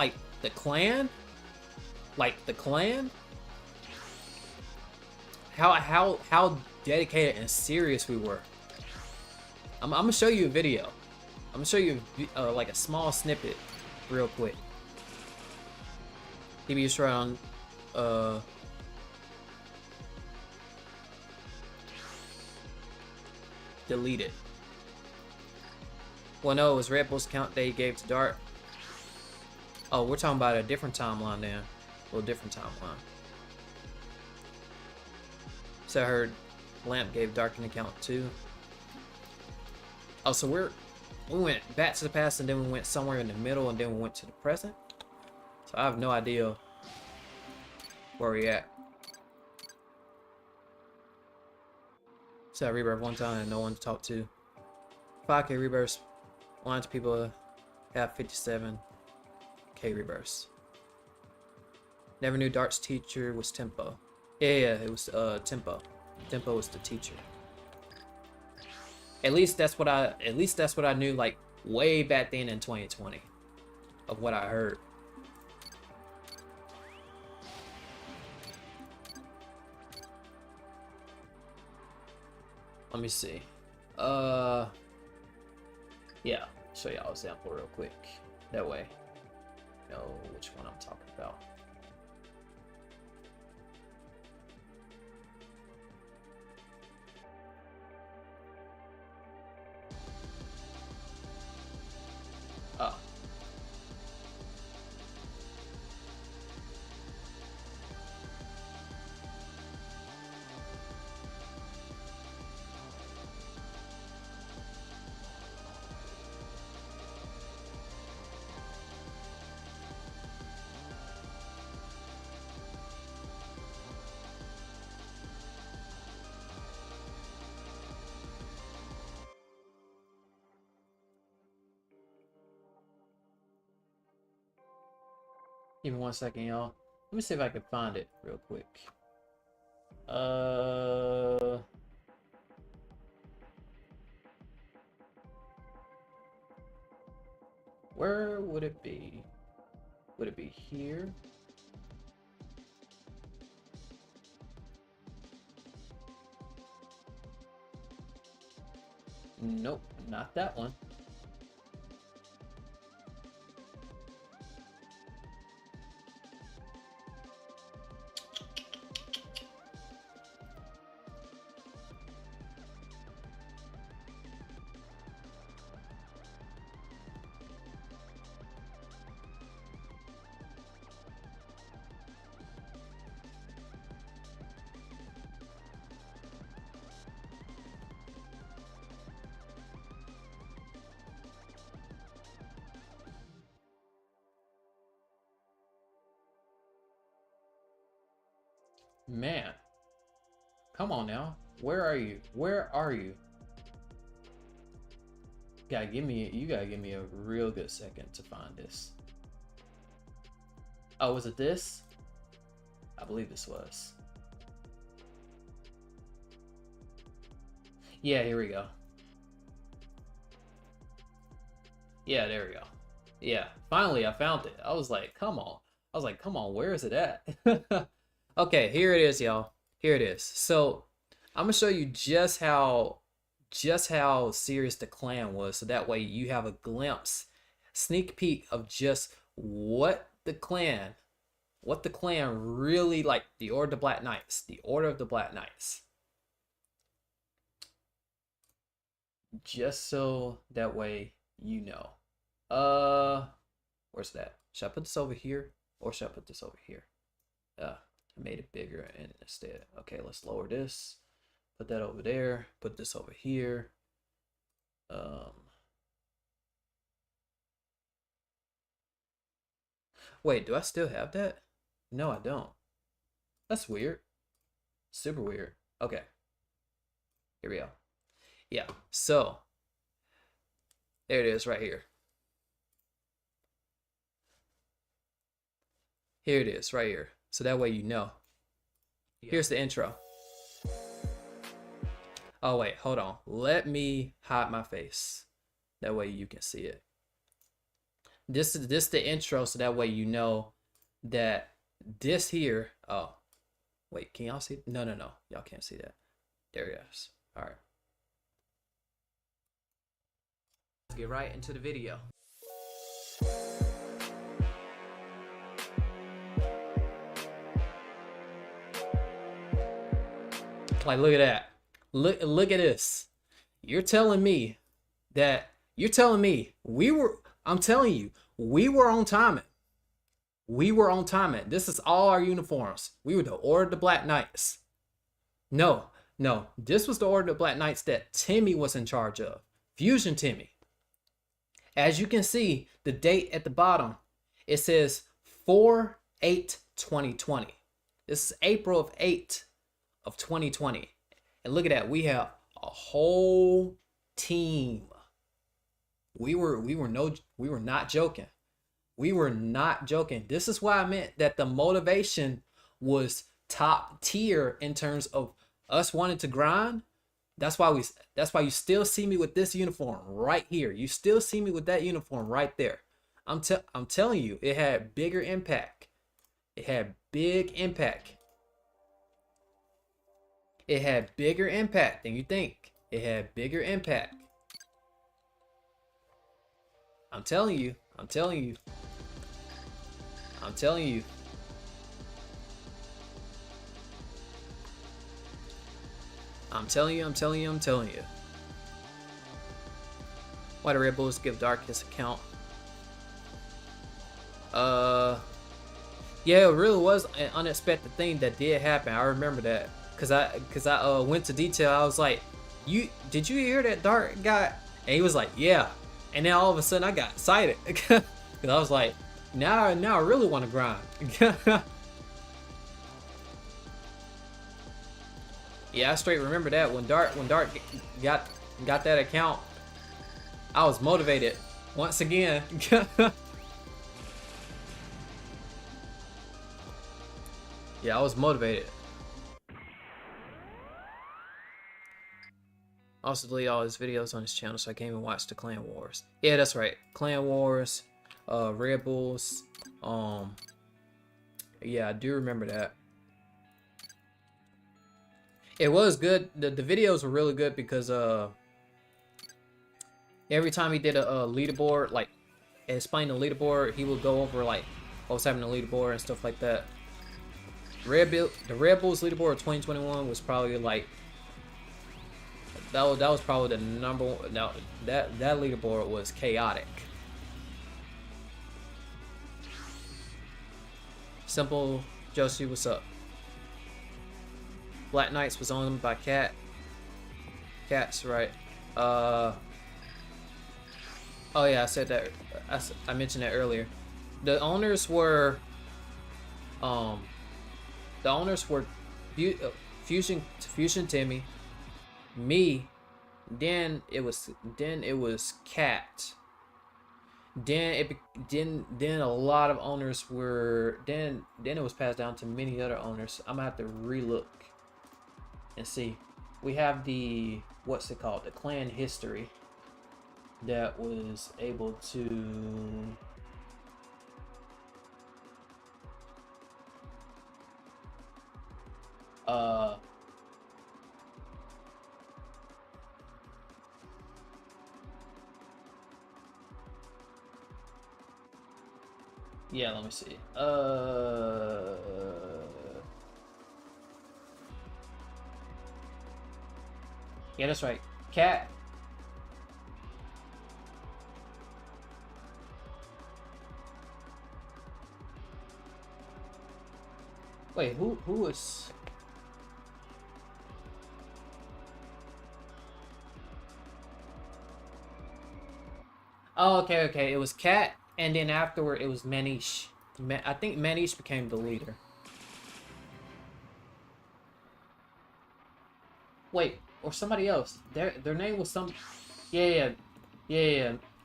how dedicated and serious we were. I'm gonna show you a video. I'm gonna show you like a small snippet, real quick. DBFR on delete it. Well, no, it was Red Bull's count they gave to Dark. Oh, we're talking about a different timeline then. A little different timeline. So I heard Lamp gave Dark an account too. Oh, so we went back to the past, and then we went somewhere in the middle, and then we went to the present. So I have no idea where we at. So I rebirth one time and no one to talk to. 5k rebirths. Lines people have 57k rebirths. Never knew Dark's teacher was Tempo. Yeah, it was Tempo. Tempo was the teacher. At least that's what I knew, like way back then in 2020 of what I heard. Let me see. Yeah, show y'all a sample real quick. That way. know which one I'm talking about. Oh. Give me 1 second, y'all. Let me see if I can find it real quick. Where would it be? Would it be here? Nope, not that one. Man, come on now. Where are you? Where are you? You gotta give me a real good second to find this. Oh, was it this? I believe this was. Yeah, here we go. Yeah, there we go. Yeah, finally I found it. I was like, come on. I was like, come on, where is it at? Okay, here it is, y'all. Here it is. So I'm gonna show you just how serious the clan was, so that way you have a glimpse, sneak peek of just what the clan really like. The Order of the Black Knights. The Order of the Black Knights. Just so that way you know. Where's that? Should I put this over here or should I put this over here? I made it bigger and instead. Okay, let's lower this. Put that over there. Put this over here. Wait, do I still have that? No, I don't. That's weird. Super weird. Okay. Here we go. Yeah, so there it is right here. Here it is right here. So that way you know. Here's the intro. Oh wait, hold on. Let me hide my face. That way you can see it. This is the intro, so that way you know that this here. Oh, wait, can y'all see? No. Y'all can't see that. There it is. All right. Let's get right into the video. Like, look at that. Look at this. You're telling me I'm telling you, we were on timing. We were on timing. This is all our uniforms. We were the Order of the Black Knights. No. This was the Order of the Black Knights that Timmy was in charge of. Fusion Timmy. As you can see, the date at the bottom, it says 4/8/2020. This is April 8th of 2020. And look at that. We have a whole team. We were not joking. We were not joking. This is why I meant that the motivation was top tier in terms of us wanting to grind. That's why you still see me with this uniform right here. You still see me with that uniform right there. I'm telling you, it had bigger impact. It had big impact. It had bigger impact than you think. It had bigger impact. I'm telling you. I'm telling you. I'm telling you, I'm telling you, I'm telling you. Why the Red Bulls give Dark his account? Yeah, it really was an unexpected thing that did happen. I remember that. Cause I went to detail. I was like, did you hear that Dark got? And he was like, yeah. And then all of a sudden I got excited. Cause I was like, now I really want to grind. Yeah, I straight remember that when Dark got that account, I was motivated once again. Yeah, I was motivated. Also delete all his videos on his channel so I can't even watch the Clan Wars. Yeah, that's right. Clan Wars, Red Bulls. Yeah, I do remember that. It was good. The videos were really good because every time he did a leaderboard, like explain the leaderboard, he would go over like what was happening to the leaderboard and stuff like that. The Red Bulls leaderboard of 2021 was probably like that was probably the number one. Now that leaderboard was chaotic. Simple Josie, what's up? Black Knights was owned by Cats, right? Oh yeah, I said that. I mentioned that earlier. The owners were Fusion Timmy, me, then it was Cat. Then a lot of owners were then it was passed down to many other owners. I'm gonna have to relook and see. We have the what's it called, the clan history that was able to yeah, let me see. Yeah, that's right. Cat. Wait, who was? Oh, okay. It was Cat, and then afterward it was Manish. I think Manish became the leader. Wait, or somebody else. Their name was some. Yeah.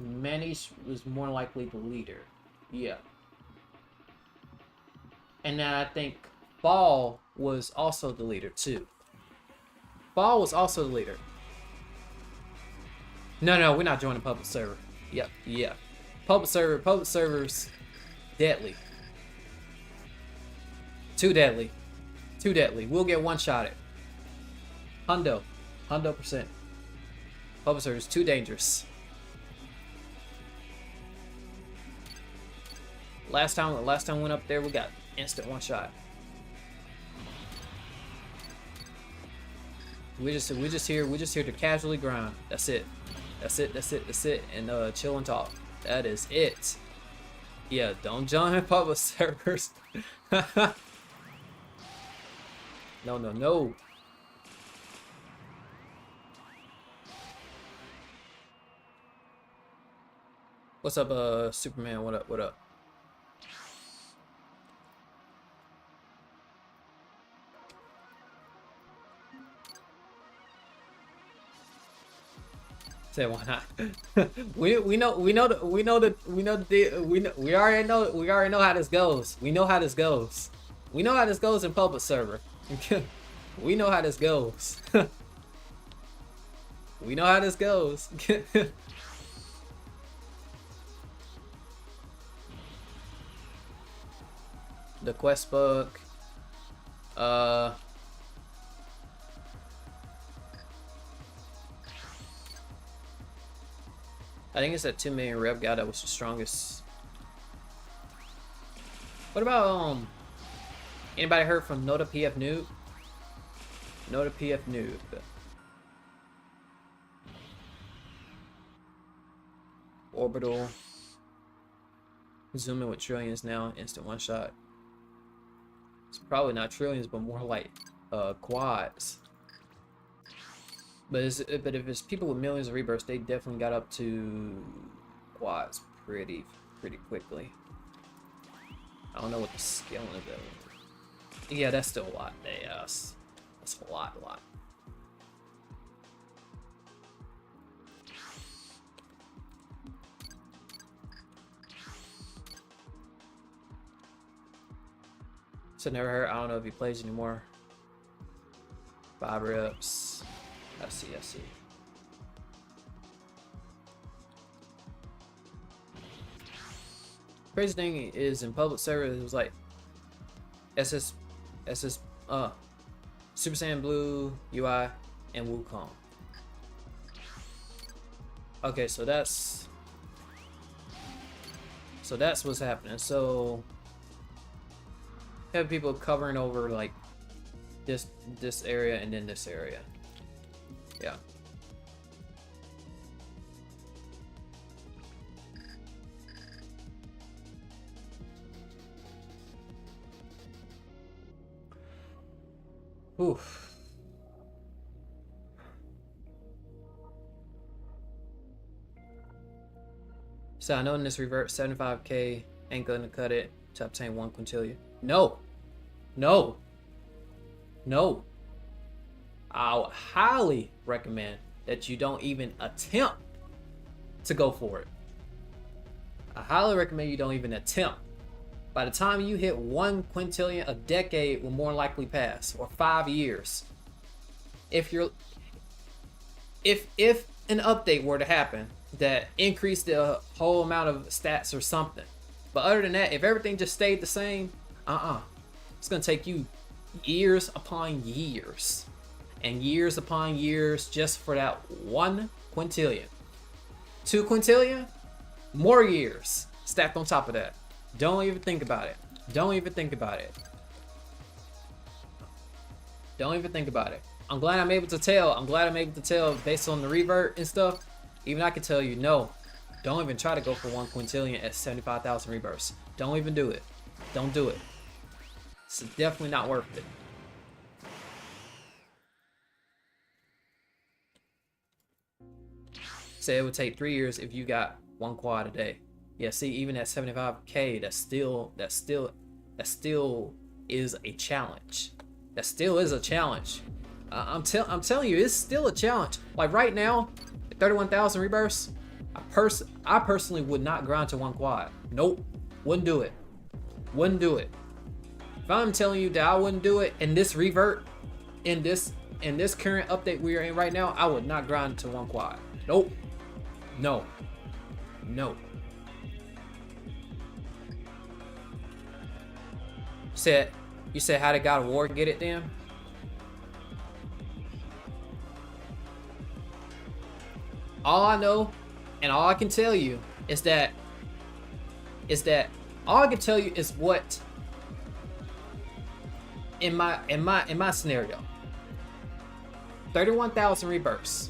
Manish was more likely the leader. Yeah. And then I think Ball was also the leader too. Ball was also the leader. No, we're not joining public server. Yep, yeah. Public servers, deadly. Too deadly. We'll get one-shotted. Hundo percent. Public servers too dangerous. Last time we went up there, we got instant one-shot. We just here to casually grind. That's it, and chill and talk. That is it. Yeah, don't join public servers. No. What's up, Superman? What up? Say why not? we already know how this goes. We know how this goes. We know how this goes in public server. We know how this goes. We know how this goes. The quest book. I think it's that 2 million rev guy that was the strongest. What about anybody heard from Nota PF Noob? Nota PF Noob. Orbital. Zooming with trillions now, instant one shot. It's probably not trillions, but more like quads. But if it's people with millions of rebirths, they definitely got up to quads pretty quickly. I don't know what the scaling of that. Yeah, that's still a lot. Yes, that's a lot. So never heard. I don't know if he plays anymore. 5 reps. I see. Crazy thing is in public server it was like Super Saiyan Blue UI and Wukong. Okay, so that's what's happening. So have people covering over like this area and then this area. Yeah. Oof. So I know in this revert 75k ain't gonna cut it to obtain 1 quintillion. No. I would highly recommend that you don't even attempt to go for it. I highly recommend you don't even attempt. By the time you hit 1 quintillion, a decade will more likely pass, or 5 years. If an update were to happen that increased the whole amount of stats or something. But other than that, if everything just stayed the same, it's gonna take you years upon years and years upon years just for that 1 quintillion. 2 quintillion, more years stacked on top of that. Don't even think about it. Don't even think about it. I'm glad I'm able to tell based on the revert and stuff. Even I can tell you, no, don't even try to go for 1 quintillion at 75,000 rebirths. Don't even do it. Don't do it. It's definitely not worth it. Say it would take 3 years if you got 1 quad a day. Yeah, see, even at 75k, that still is a challenge. That still is a challenge. I'm telling you, it's still a challenge. Like right now, at 31,000 rebirths, I personally would not grind to 1 quad. Nope, wouldn't do it. If I'm telling you that I wouldn't do it in this revert, in this current update we are in right now, I would not grind to 1 quad. Nope. No. You said how did God of War get it then? All I know and all I can tell you is that all I can tell you is what in my scenario 31,000 rebirths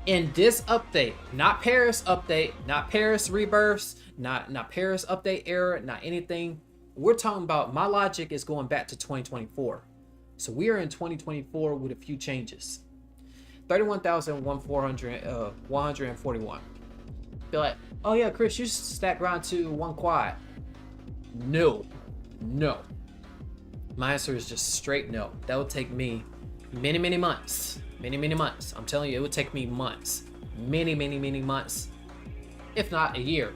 in this update, not Paris update, not Paris rebirths, not Paris update era, not anything. We're talking about, my logic is going back to 2024. So we are in 2024 with a few changes. 31,141. Be like, oh yeah, Chris, you stack grind to 1 quad. No. My answer is just straight no. That would take me many months. I'm telling you, it would take me months. Many months. If not a year.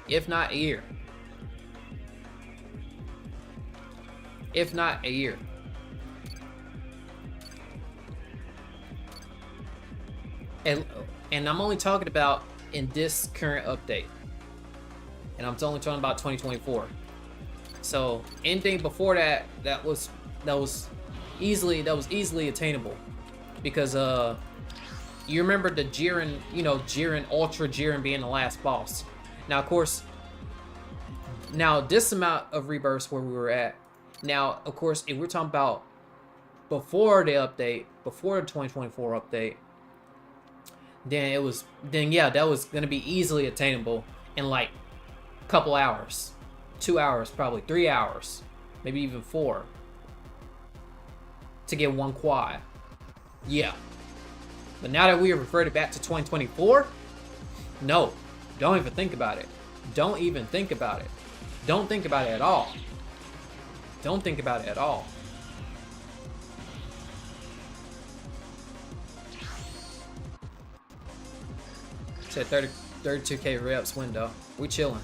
If not a year. And I'm only talking about in this current update. And I'm only talking about 2024. So anything before that, that was easily attainable. Because you remember the Jiren, Ultra Jiren being the last boss. Now of course, now this amount of rebirths where we were at. Now, of course, if we're talking about before the update, before the 2024 update, then yeah, that was gonna be easily attainable in like a couple hours, 2 hours, probably 3 hours, maybe even 4, to get 1 quad. Yeah. But now that we have reverted back to 2024, no, don't even think about it. Don't even think about it. Don't think about it at all. Don't think about it at all. Said 32k reps window. We chilling.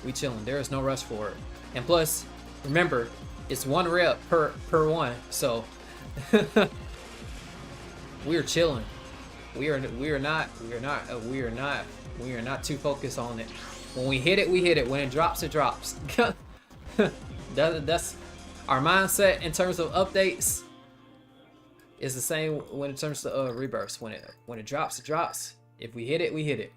We chilling. There is no rush for it. And plus, remember, it's 1 rep per one. So we're chilling. We are not too focused on it. When we hit it, we hit it. When it drops, it drops. That's our mindset in terms of updates. Is the same when in terms of rebirths. When it drops, it drops. If we hit it, we hit it.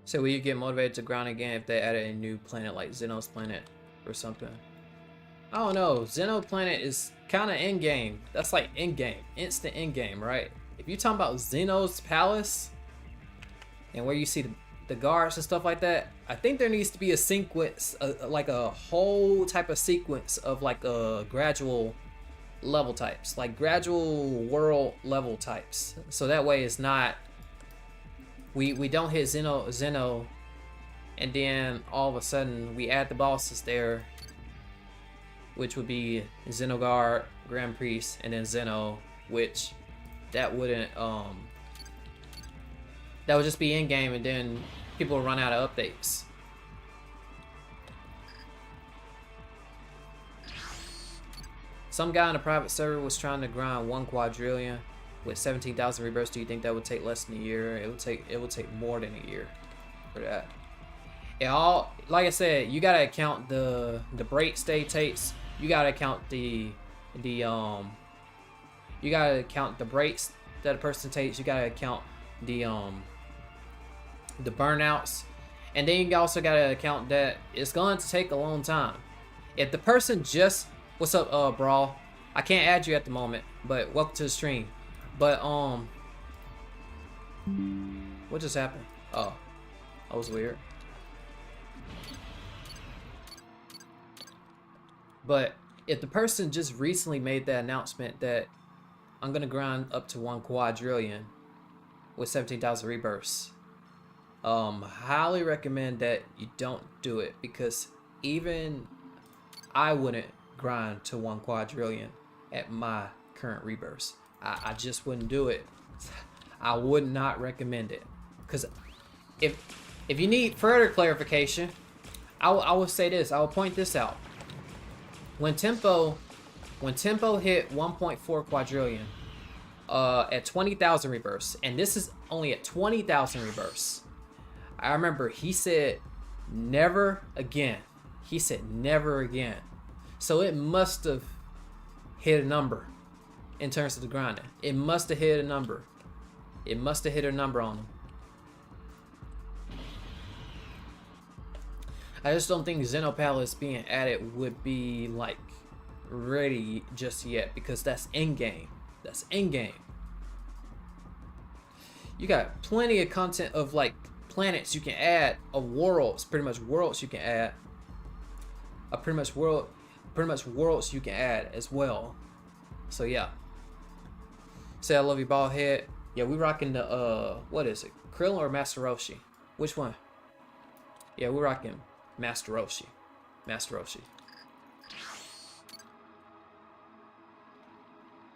So will you get motivated to grind again if they added a new planet like Zeno's planet or something? I don't know. Zeno planet is kind of in-game. That's like in-game. Instant in-game, right? If you're talking about Zeno's palace and where you see the guards and stuff like that, I think there needs to be a sequence, like a whole type of sequence of like gradual level types. Like gradual world level types. So that way it's not... We don't hit Zeno, and then all of a sudden we add the bosses there, which would be Xenogard, Grand Priest, and then Zeno, which that wouldn't that would just be in game, and then people will run out of updates. Some guy in a private server was trying to grind 1 quadrillion with 17,000 rebirths. Do you think that would take less than a year? It would take more than a year for that. It all, like I said, you gotta account the break stay takes. You gotta account you gotta account the breaks that a person takes. You gotta account the burnouts, and then you also gotta account that it's going to take a long time. If the person just, what's up, Brawl? I can't add you at the moment, but welcome to the stream. But what just happened? Oh, that was weird. But if the person just recently made that announcement that I'm gonna grind up to 1 quadrillion with 17,000 rebirths, highly recommend that you don't do it, because even I wouldn't grind to 1 quadrillion at my current rebirths. I just wouldn't do it. I would not recommend it, because if you need further clarification, I will say this. I will point this out. When Tempo hit 1.4 quadrillion at 20,000 rebirths, and this is only at 20,000 rebirths, I remember he said never again. He said never again. So it must have hit a number. In terms of the grinding, it must have hit a number. It must have hit a number on him. I just don't think Zeno Palace being added would be like ready just yet, because that's in game. That's in game. You got plenty of content of like planets you can add, of worlds, pretty much worlds you can add. Pretty much worlds you can add as well. So yeah. Say I love you, bald head. Yeah, we rocking the what is it? Krillin or Master Roshi? Which one? Yeah, we rocking Master Roshi. Master Roshi.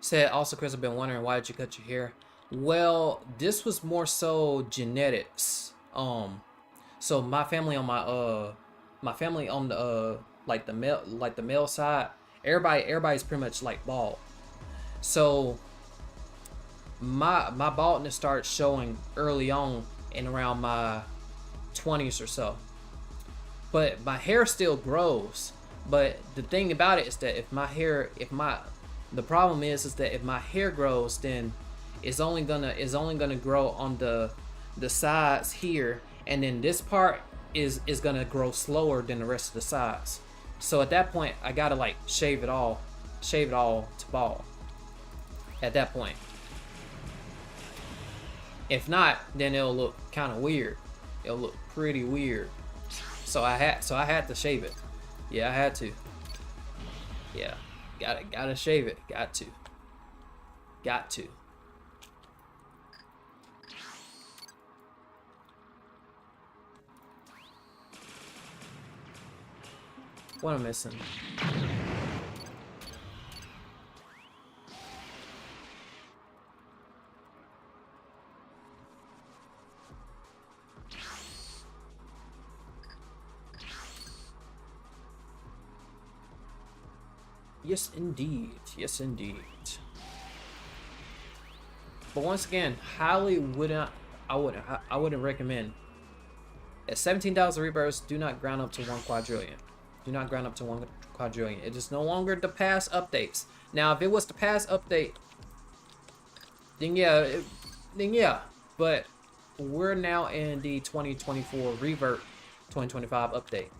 Said also, Chris, I've been wondering, why did you cut your hair? Well, this was more so genetics. So my family on the like the male side, everybody's pretty much like bald. So my baldness started showing early on in around my 20s or so. But my hair still grows. But the thing about it is that the problem is that if my hair grows, then it's only gonna grow on the sides here, and then this part is gonna grow slower than the rest of the sides. So at that point, I gotta like shave it all to bald. At that point, if not, then it'll look kind of weird. It'll look pretty weird. So I had to shave it. Yeah, I had to. Yeah, gotta shave it. Got to. What am I missing? Yes, indeed. Yes, indeed. But once again, highly wouldn't. I wouldn't recommend. At 17,000 rebirths, do not grind up to 1 quadrillion. Do not grind up to 1 quadrillion. It is no longer the past updates. Now, if it was the past update, then yeah. But we're now in the 2024 Revert 2025 update.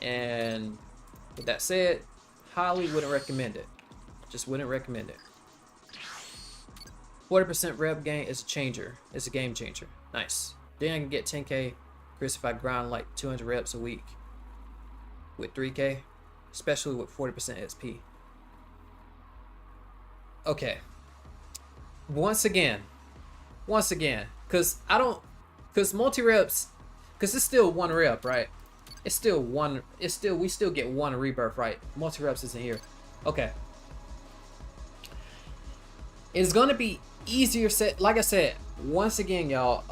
And with that said, highly wouldn't recommend it. Just wouldn't recommend it. 40% rev gain is a changer. It's a game changer. Nice. Then I can get 10k Chris if I grind like 200 reps a week with 3k, especially with 40% XP. Okay. Once again, cause multi reps, cause it's still 1 rep, right? We still get 1 rebirth, right? Multi reps isn't here. Okay. It's gonna be easier set. Like I said, once again, y'all.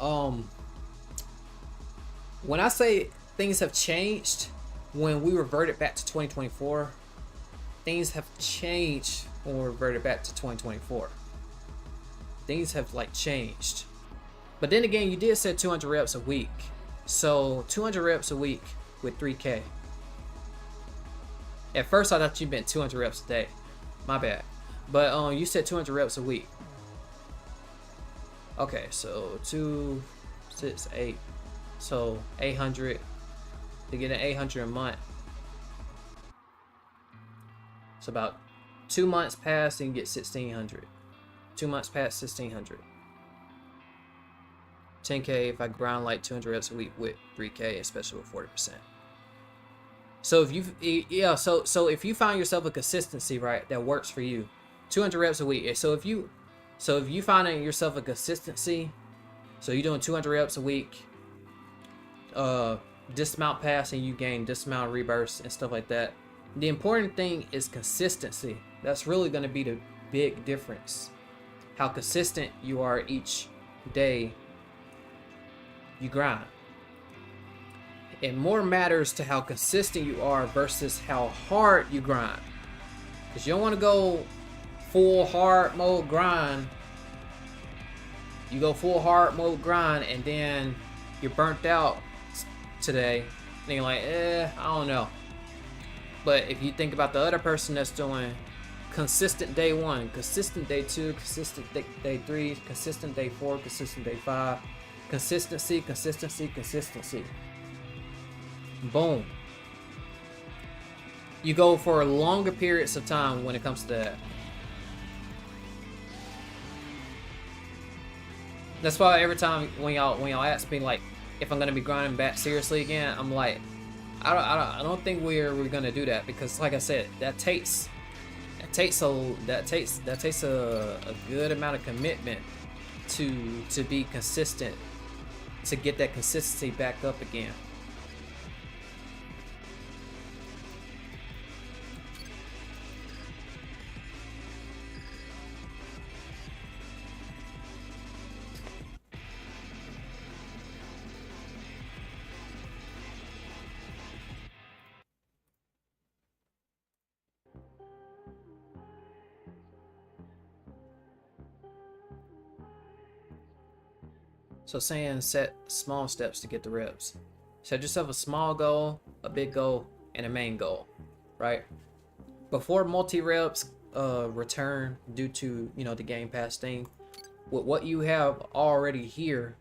When I say things have changed, when we reverted back to 2024, things have changed when we reverted back to 2024. Things have like changed. But then again, you did set 200 reps a week. So 200 reps a week with 3k. At first I thought you meant 200 reps a day. My bad. But you said 200 reps a week. Okay, so 2, 6, 8. So 800 to get an 800 a month. It's about 2 months past and you get 1600. 2 months past 1600. 10k if I grind like 200 reps a week with 3k, especially with 40%. So if so if you find yourself a consistency, right, that works for you, 200 reps a week. So if you finding yourself a consistency, so you're doing 200 reps a week, dismount pass and you gain dismount rebirths and stuff like that. The important thing is consistency. That's really going to be the big difference. How consistent you are each day you grind. It more matters to how consistent you are versus how hard you grind. Because you don't want to go full hard mode grind. You go full hard mode grind and then you're burnt out today. And you're like, I don't know. But if you think about the other person that's doing consistent day 1, consistent day 2, consistent day 3, consistent day 4, consistent day 5, consistency. Boom. You go for longer periods of time when it comes to that. That's why every time when y'all ask me like if I'm gonna be grinding back seriously again, I'm like, I don't think we're gonna do that, because like I said, that takes a good amount of commitment to be consistent, to get that consistency back up again. So saying set small steps to get the reps. Set yourself a small goal, a big goal, and a main goal, right? Before multi-reps return due to, you know, the Game Pass thing, with what you have already here,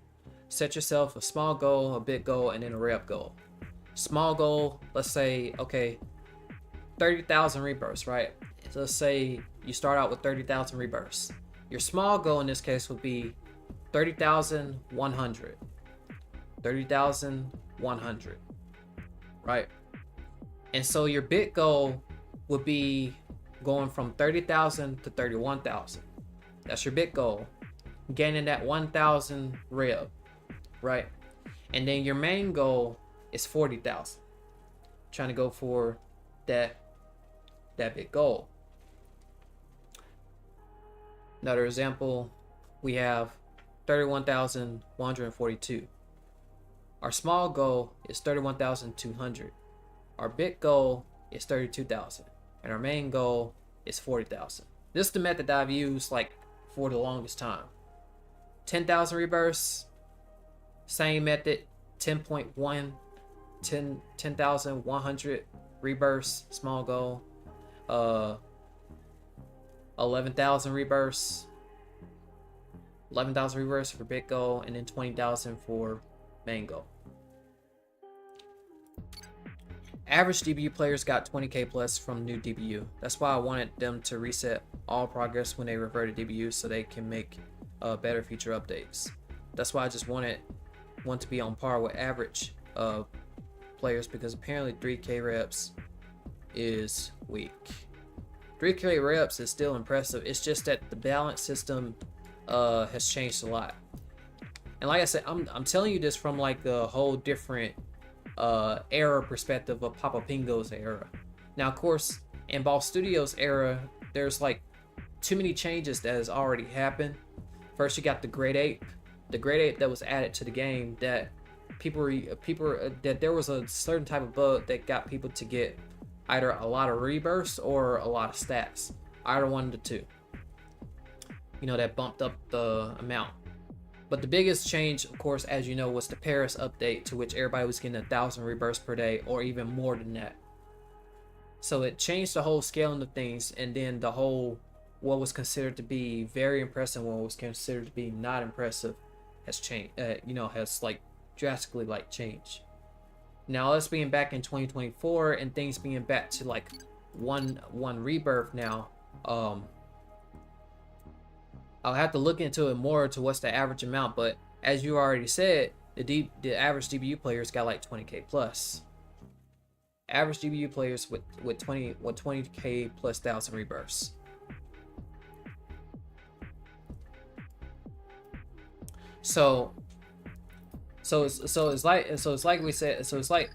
set yourself a small goal, a big goal, and then a rep goal. Small goal, let's say, okay, 30,000 rebirths, right? So let's say you start out with 30,000 rebirths. Your small goal in this case would be 30,100. 30,100, right? And so your big goal would be going from 30,000 to 31,000. That's your big goal. Gaining that 1,000 rev, right? And then your main goal is 40,000. Trying to go for that big goal. Another example, we have 31,142. Our small goal is 31,200. Our big goal is 32,000. And our main goal is 40,000. This is the method that I've used like for the longest time. 10,000 rebirths, same method, 10.1, 10,100 rebirths, small goal, 11,000 rebirths, 11,000 rebirths for big goal, and then 20,000 for main goal. Average DBU players got 20k plus from new DBU. That's why I wanted them to reset all progress when they reverted DBU so they can make better feature updates. That's why I just want to be on par with average players, because apparently 3k reps is weak. 3k reps is still impressive. It's just that the balance system has changed a lot. And like I said, I'm telling you this from like a whole different era perspective of Papa Pingo's era. Now, of course, in Ball Studios era, there's like too many changes that has already happened. First, you got the Great Ape that was added to the game that that there was a certain type of bug that got people to get either a lot of rebirths or a lot of stats, either one of the two. You know, that bumped up the amount. But the biggest change, of course, as you know, was the Paris update, to which everybody was getting 1,000 rebirths per day or even more than that. So it changed the whole scaling of things, and then the whole what was considered to be very impressive, what was considered to be not impressive, has changed. Has like drastically like changed. Now us being back in 2024 and things being back to like one rebirth now, I'll have to look into it more to what's the average amount, but as you already said, the average DBU players got like 20k plus. Average DBU players with 20k plus 1,000 rebirths. So it's like we said. So it's like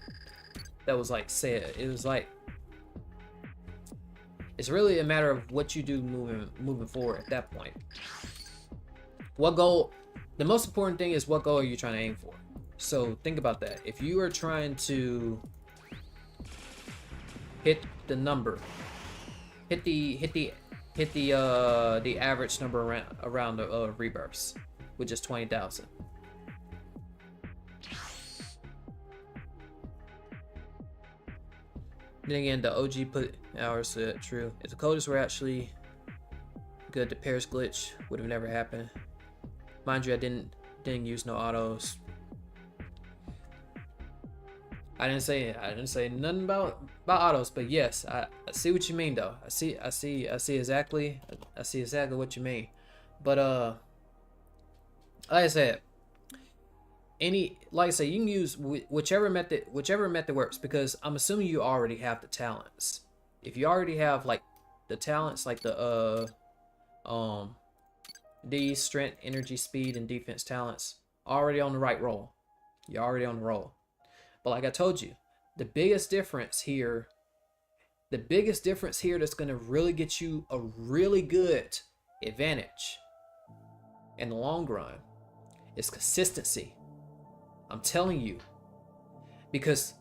that was like said. It was like it's really a matter of what you do moving forward at that point. What goal? The most important thing is what goal are you trying to aim for? So think about that. If you are trying to hit the number, hit the average number around the rebirths, which is 20,000. Then again, the OG put hours true. If the codes were actually good, the Paris glitch would have never happened. Mind you, I didn't use no autos. I didn't say nothing about autos, but yes, I see what you mean though. I see exactly what you mean. But like I said, you can use whichever method works, because I'm assuming you already have the talents. If you already have like the talents, like the these strength, energy, speed, and defense talents, already on the right roll. You're already on the roll. But like I told you, the biggest difference here that's gonna really get you a really good advantage in the long run is consistency. I'm telling you, because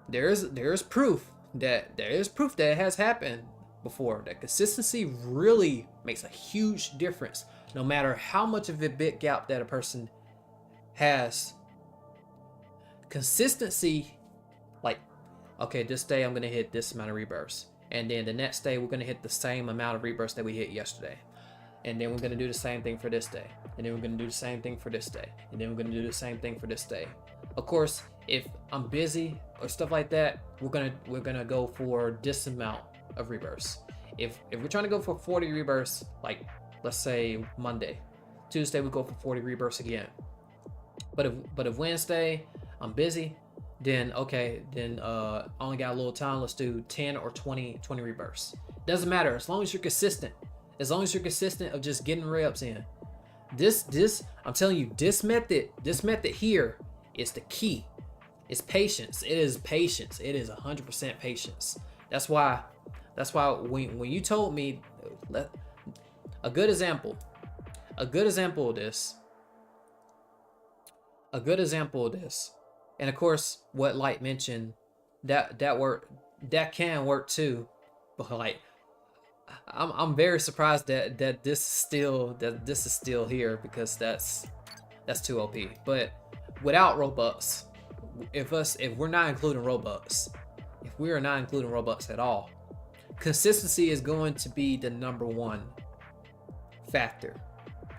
there is proof that it has happened before, that consistency really makes a huge difference, no matter how much of a big gap that a person has consistency, like, okay, this day I'm gonna hit this amount of rebirths, and then the next day we're gonna hit the same amount of rebirths that we hit yesterday, and then we're gonna do the same thing for this day, and then we're gonna do the same thing for this day, and then we're gonna do the same thing for this day. Of course, if I'm busy or stuff like that, we're gonna go for this amount of rebirths. If we're trying to go for 40 rebirths, like let's say Monday, Tuesday we go for 40 rebirths again. But if Wednesday I'm busy, then okay, then only got a little time. Let's do 10 or 20 rebirths. Doesn't matter as long as you're consistent. As long as you're consistent of just getting reps in. This I'm telling you, this method here is the key. It's patience. It is patience. It is 100% patience. That's why when you told me a good example of this, and of course what Light mentioned, that can work too, but like I'm very surprised that this is still here, because that's too OP. But without Robux, if we're not including Robux, if we are not including Robux at all, consistency is going to be the #1 factor.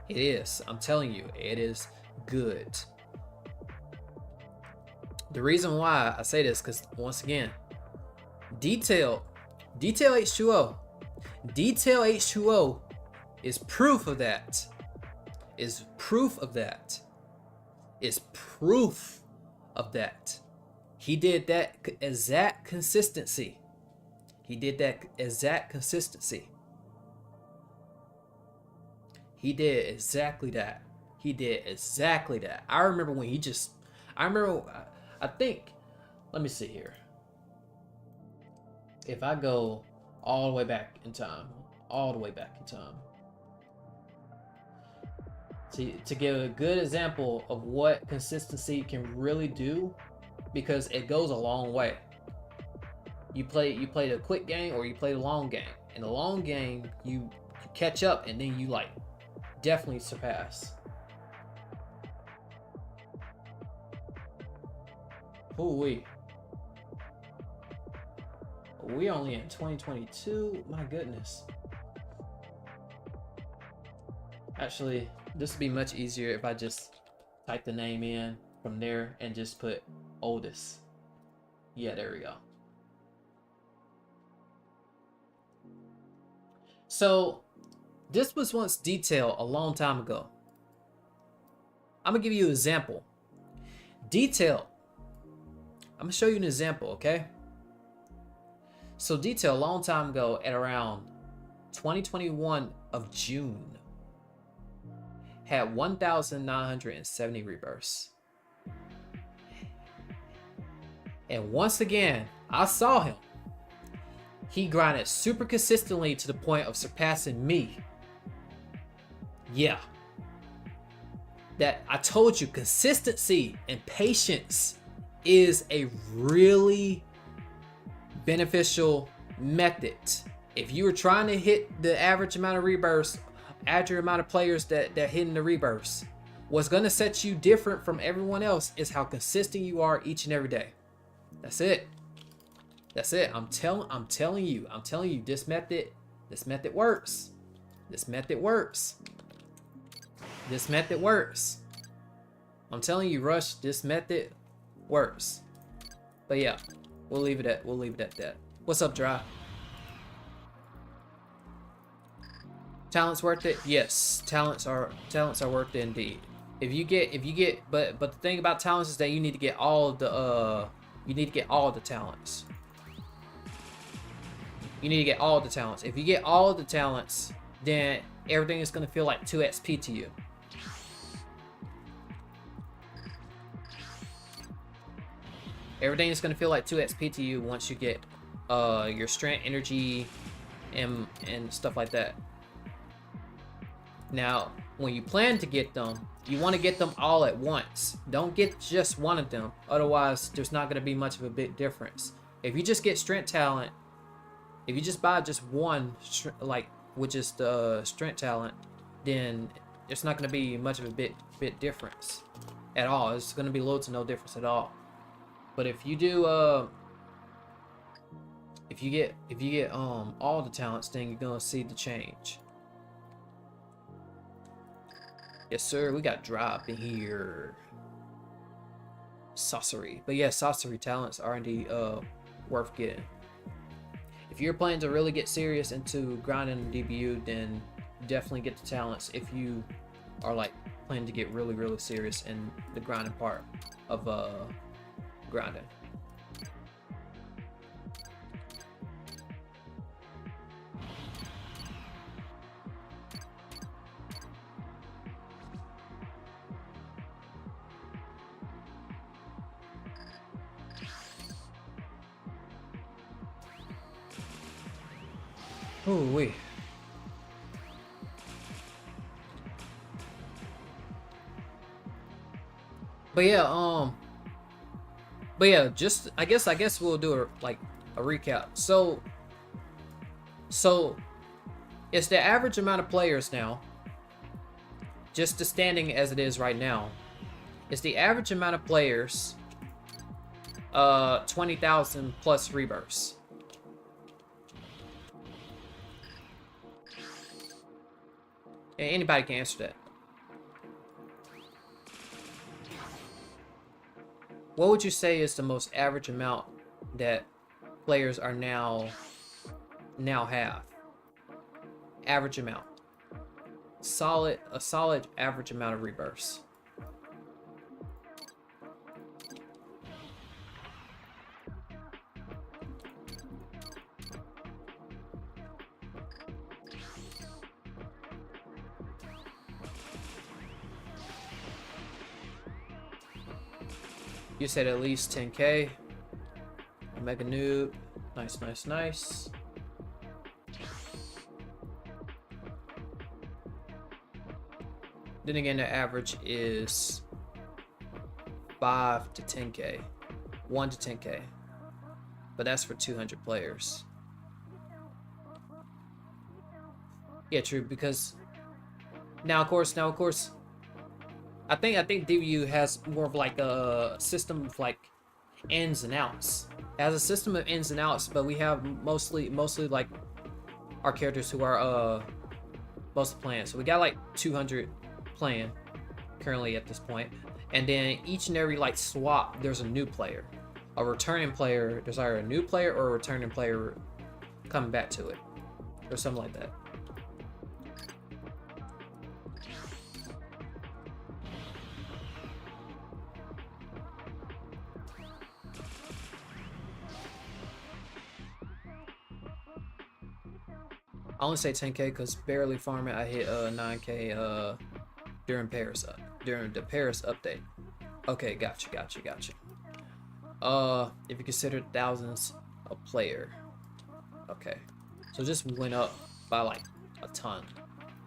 It is. I'm telling you, it is good. The reason why I say this, because once again, detail H2O is proof of that. Is proof of that. He did that exact consistency. He did exactly that. I remember when I think, let me see here. If I go all the way back in time, to give a good example of what consistency can really do, because it goes a long way. You play the quick game or you play the long game. In the long game, you catch up and then you like definitely surpass. We only in 2022. My goodness. Actually, this would be much easier if I just type the name in from there and just put oldest. Yeah, there we go. So this was once detailed a long time ago. I'm gonna give you an example. Detail. I'm gonna show you an example, okay? So detail a long time ago, at around 2021 of June, had 1,970 rebirths. And once again, I saw him. He grinded super consistently to the point of surpassing me. Yeah. That I told you, consistency and patience is a really beneficial method. If you were trying to hit the average amount of rebirths, average amount of players that hitting the rebirths, what's going to set you different from everyone else is how consistent you are each and every day. That's it. I'm telling you, this method works. This method works. I'm telling you, Rush, this method works. But yeah, we'll leave it at that. What's up, Dry? Talents worth it? Yes, talents are worth it indeed. If you get, but the thing about talents is that you need to get all of the talents. You need to get all the talents. If you get all of the talents, then everything is gonna feel like 2 XP to you. Everything is gonna feel like 2 XP to you once you get your strength, energy, and stuff like that. Now, when you plan to get them, you want to get them all at once. Don't get just one of them. Otherwise, there's not going to be much of a big difference. If you just get strength talent, if you just buy just one, which is the strength talent, then there's not going to be much of a bit difference. at all. It's gonna be little to no difference at all. But if you do if you get all the talents, then you're gonna see the change. Yes sir, we got drop in here. Sorcery. But yeah, sorcery talents are indeed worth getting. If you're planning to really get serious into grinding DBU, then definitely get the talents if you are like planning to get really serious in the grinding part of grinding. Ooh wee. But yeah, just I guess we'll do a recap. So it's the average amount of players now. Just the standing as it is right now. It's the average amount of players 20,000 plus rebirths. And anybody can answer that. What would you say is the most average amount that players are now have? Average amount. A solid average amount of rebirths. You said at least 10k. Omega noob. Nice. Then again, the average is 5 to 10k. 1 to 10k. But that's for 200 players. Yeah, true, because now of course I think DBU has more of like a system of like ins and outs. It has a system of ins and outs, but we have mostly like our characters who are mostly playing. So we got like 200 playing currently at this point, and then each and every like swap there's a new player, a returning player. There's either a new player or a returning player coming back to it, or something like that. I only say 10k because barely farming. I hit 9k during the Paris update. Okay, gotcha. If you consider thousands a player, okay, so just went up by like a ton.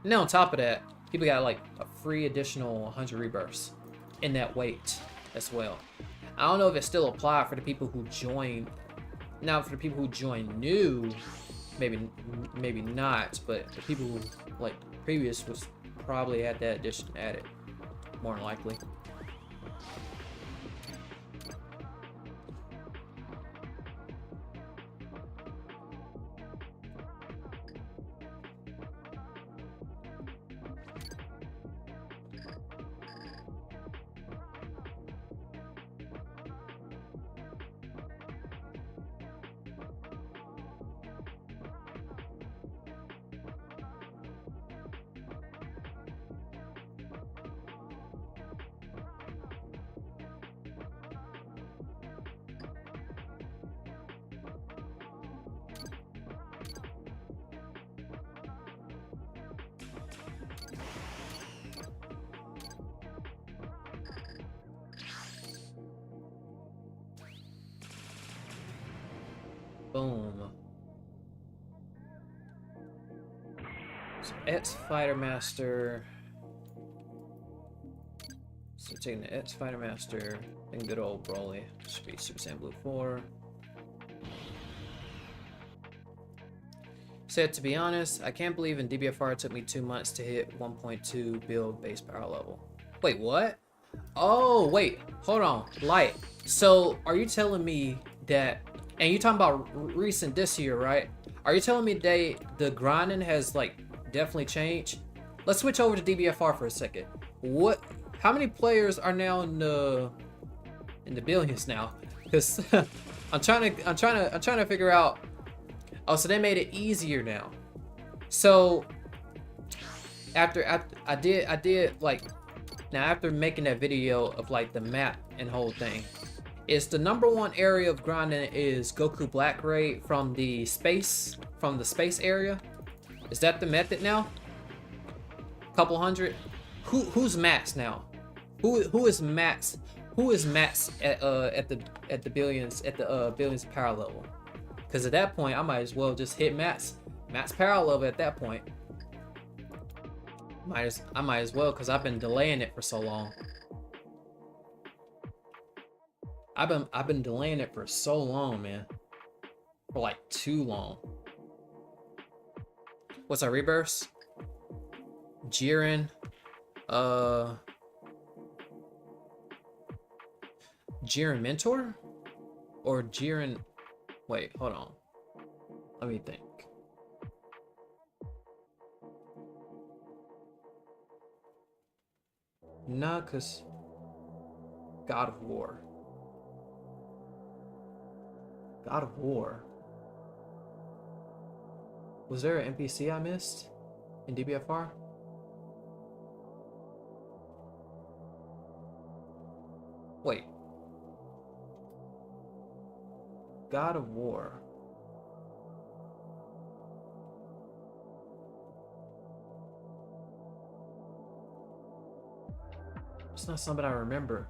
And then on top of that, people got like a free additional 100 rebirths in that weight as well. I don't know if it still applies for the people who join. Now for the people who join new, maybe not, but the people who like previous was probably had that addition added, more than likely. Boom. So X Fighter Master. So taking the X Fighter Master and good old Broly. Should be Super Saiyan Blue 4. Said, to be honest, I can't believe in DBFR it took me 2 months to hit 1.2 build base power level. Wait, what? Oh, wait, hold on. Light. So, are you telling me that, and you talking about recent this year, right? Are you telling me the grinding has like definitely changed? Let's switch over to DBFR for a second. What? How many players are now in the billions now? Because I'm trying to figure out. Oh, so they made it easier now. So after I did like, now after making that video of like the map and whole thing, is the #1 area of grinding is Goku Black Raid from the space area. Is that the method now? Couple hundred. Who's max now? Who is max? Who is max at the billions billions power level? Because at that point I might as well just hit max power level at that point. I might as well, because I've been delaying it for so long. I've been delaying it for so long, man. For like too long. What's our rebirths? Jiren, Jiren Mentor? Or Jiren, wait, hold on. Let me think. Nah, cause God of War. God of War. Was there an NPC I missed in DBFR? Wait. God of War. It's not something I remember.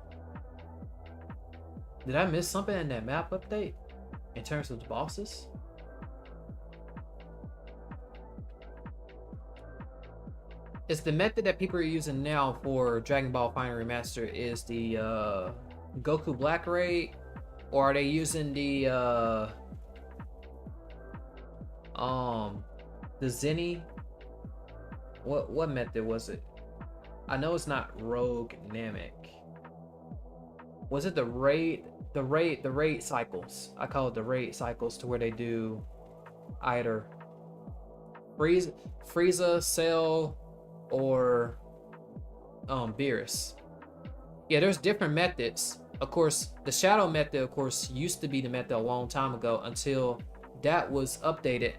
Did I miss something in that map update? In terms of the bosses? It's the method that people are using now for Dragon Ball Final Remaster is the Goku Black Raid, or are they using the Zenny? What method was it? I know it's not Rogue Namek. Was it the raid cycles? I call it the raid cycles, to where they do either Frieza, Cell, or Beerus. Yeah, there's different methods. Of course, the shadow method, of course, used to be the method a long time ago, until that was updated.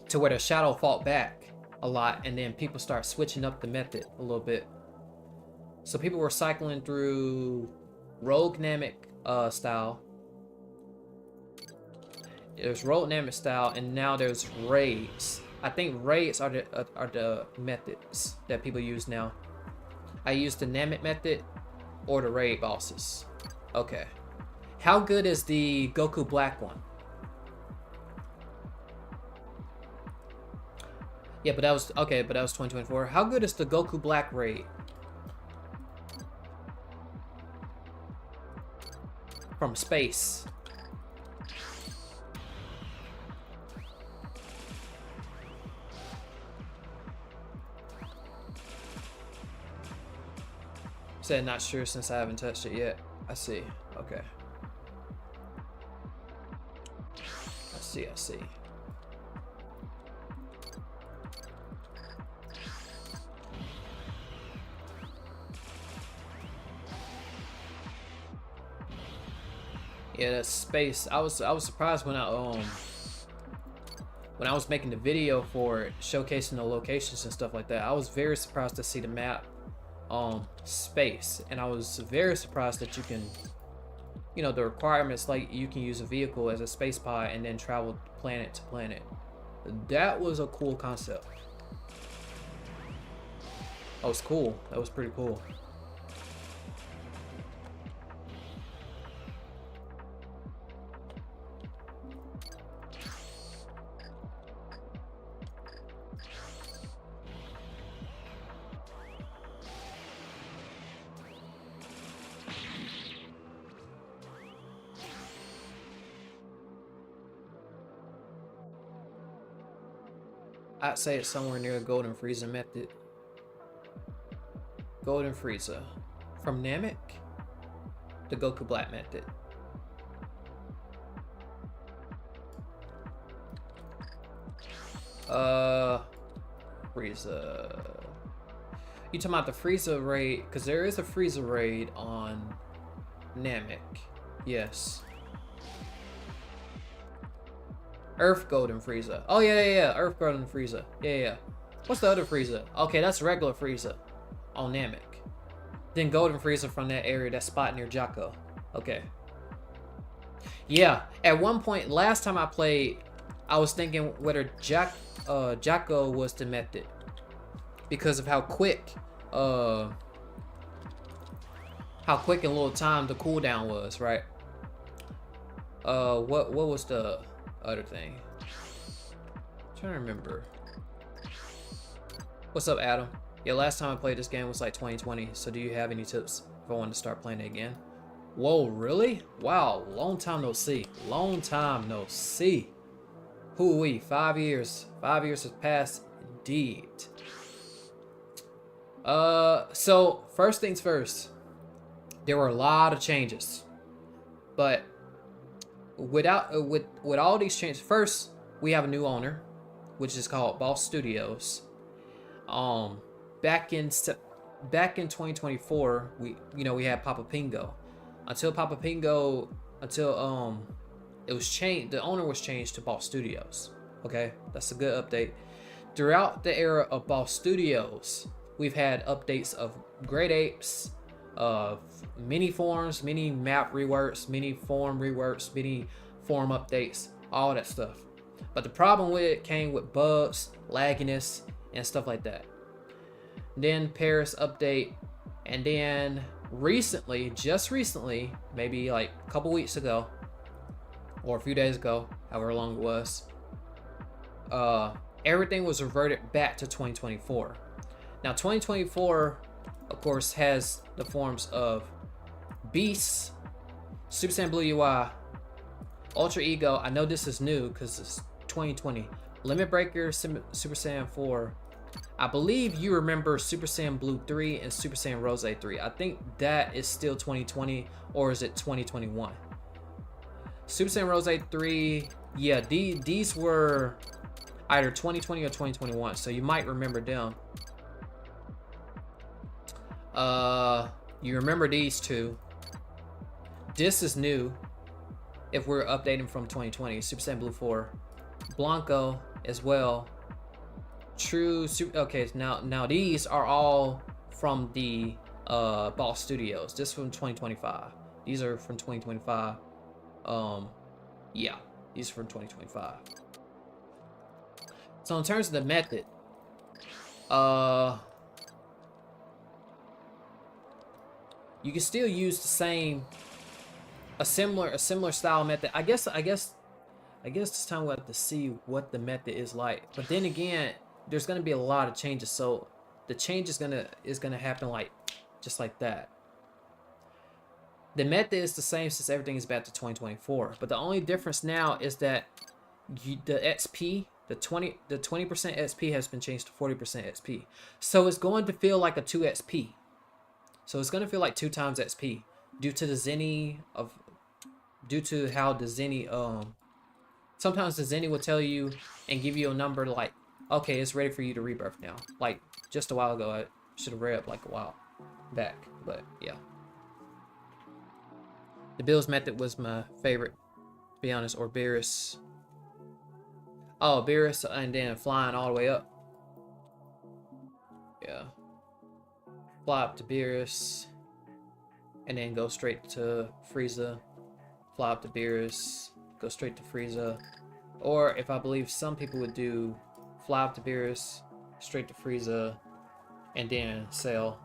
To where the shadow fought back a lot, and then people start switching up the method a little bit. So people were cycling through Rogue Namek style. There's Rogue Namek style, and now there's raids. I think raids are the methods that people use now. I use the Namek method or the raid bosses. Okay. How good is the Goku Black one? Yeah, but that was 2024. How good is the Goku Black raid? From space. Said not sure since I haven't touched it yet. I see. Okay. I see. Yeah, that space. I was surprised when I was making the video for it, showcasing the locations and stuff like that. I was very surprised to see the map space, and I was very surprised that you can, the requirements, like you can use a vehicle as a space pod and then travel planet to planet. That was a cool concept. That was cool. That was pretty cool. I'd say it's somewhere near the Golden Frieza method. Golden Frieza. From Namek? The Goku Black method. Frieza. You talking about the Frieza raid? Because there is a Frieza raid on Namek. Yes. Earth Golden Frieza. Oh yeah. Earth Golden Frieza. Yeah. What's the other Frieza? Okay, that's regular Frieza on Namek. Then Golden Frieza from that area, that spot near Jocko. Okay. Yeah, at one point, last time I played, I was thinking whether Jocko was the method because of how quick and little time the cooldown was, right? What was the other thing? I'm trying to remember. What's up, Adam? Yeah, last time I played this game was like 2020. So do you have any tips if I want to start playing it again? Whoa, really? Wow, long time no see. Long time no see. Hoo-wee, 5 years. 5 years has passed, indeed. So first things first. There were a lot of changes, but with all these changes, first we have a new owner, which is called Blox Studios. Back in 2024, we had Papa Pingo. Until it was changed, the owner was changed to Blox Studios. Okay, that's a good update. Throughout the era of Blox Studios, we've had updates of Great Apes, mini forms, mini map reworks, mini form reworks, mini form updates, all that stuff. But the problem with it came with bugs, lagginess, and stuff like that. Then Paris update, and then just recently, maybe like a couple weeks ago, or a few days ago, however long it was, everything was reverted back to 2024. Now 2024, of course, has the forms of Beast, Super Saiyan Blue UI, Ultra Ego. I know this is new because it's 2020. Limit Breaker, Super Saiyan 4. I believe you remember Super Saiyan Blue 3 and Super Saiyan Rose 3. I think that is still 2020, or is it 2021? Super Saiyan Rose 3, yeah, these were either 2020 or 2021, so you might remember them. You remember these two. This is new if we're updating from 2020. Super Saiyan Blue 4. Blanco as well. True super. Okay, now these are all from the Blox Studios. This from 2025. These are from 2025. Yeah, these are from 2025. So in terms of the method, you can still use the same, a similar style method. I guess this time we'll have to see what the method is like. But then again, there's gonna be a lot of changes, so the change is gonna happen like just like that. The method is the same since everything is back to 2024, but the only difference now is that the XP, the 20% XP has been changed to 40% XP. So it's going to feel like a 2 XP. So it's gonna feel like 2 times XP due to how the Zenny sometimes the Zenny will tell you and give you a number like, okay, it's ready for you to rebirth now. Like just a while ago, I should have read up like a while back, but yeah. The Bills method was my favorite, to be honest, or Beerus. Oh, Beerus, and then flying all the way up. Yeah. Fly up to Beerus, and then go straight to Frieza. Fly up to Beerus, go straight to Frieza. Or if I believe some people would do fly up to Beerus, straight to Frieza, and then sail.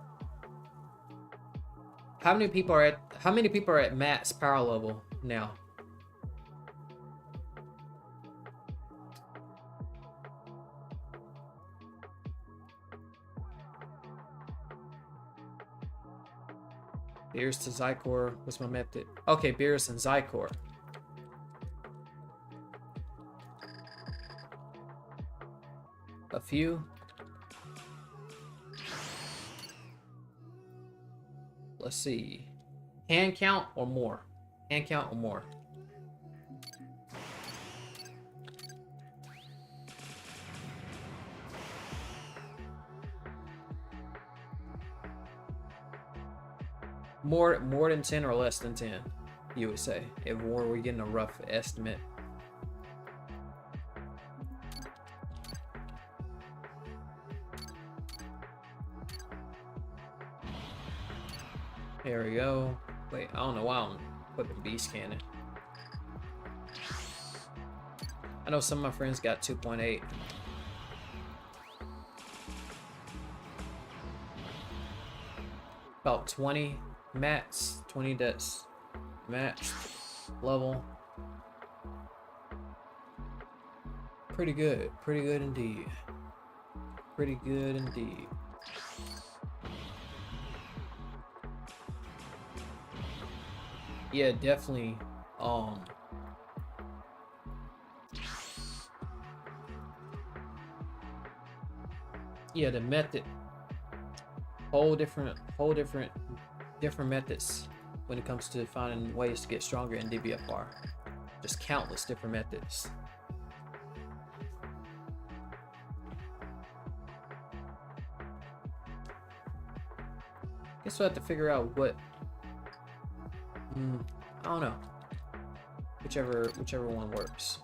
How many people are at max power level now? Beerus to Zycor was my method. Okay, Beerus and Zycor. A few. let's see. Hand count or more? Hand count or more? More than 10 or less than 10, you would say. If we're getting a rough estimate. There we go. Wait, I don't know why I'm equipping beast cannon. I know some of my friends got 2.8. About 20 mats, 20 that's matched level. Pretty good indeed. Pretty good indeed. Yeah, definitely. Yeah, the method. Whole different methods when it comes to finding ways to get stronger in DBFR. Just countless different methods. Guess we'll have to figure out what. I don't know. Whichever one works.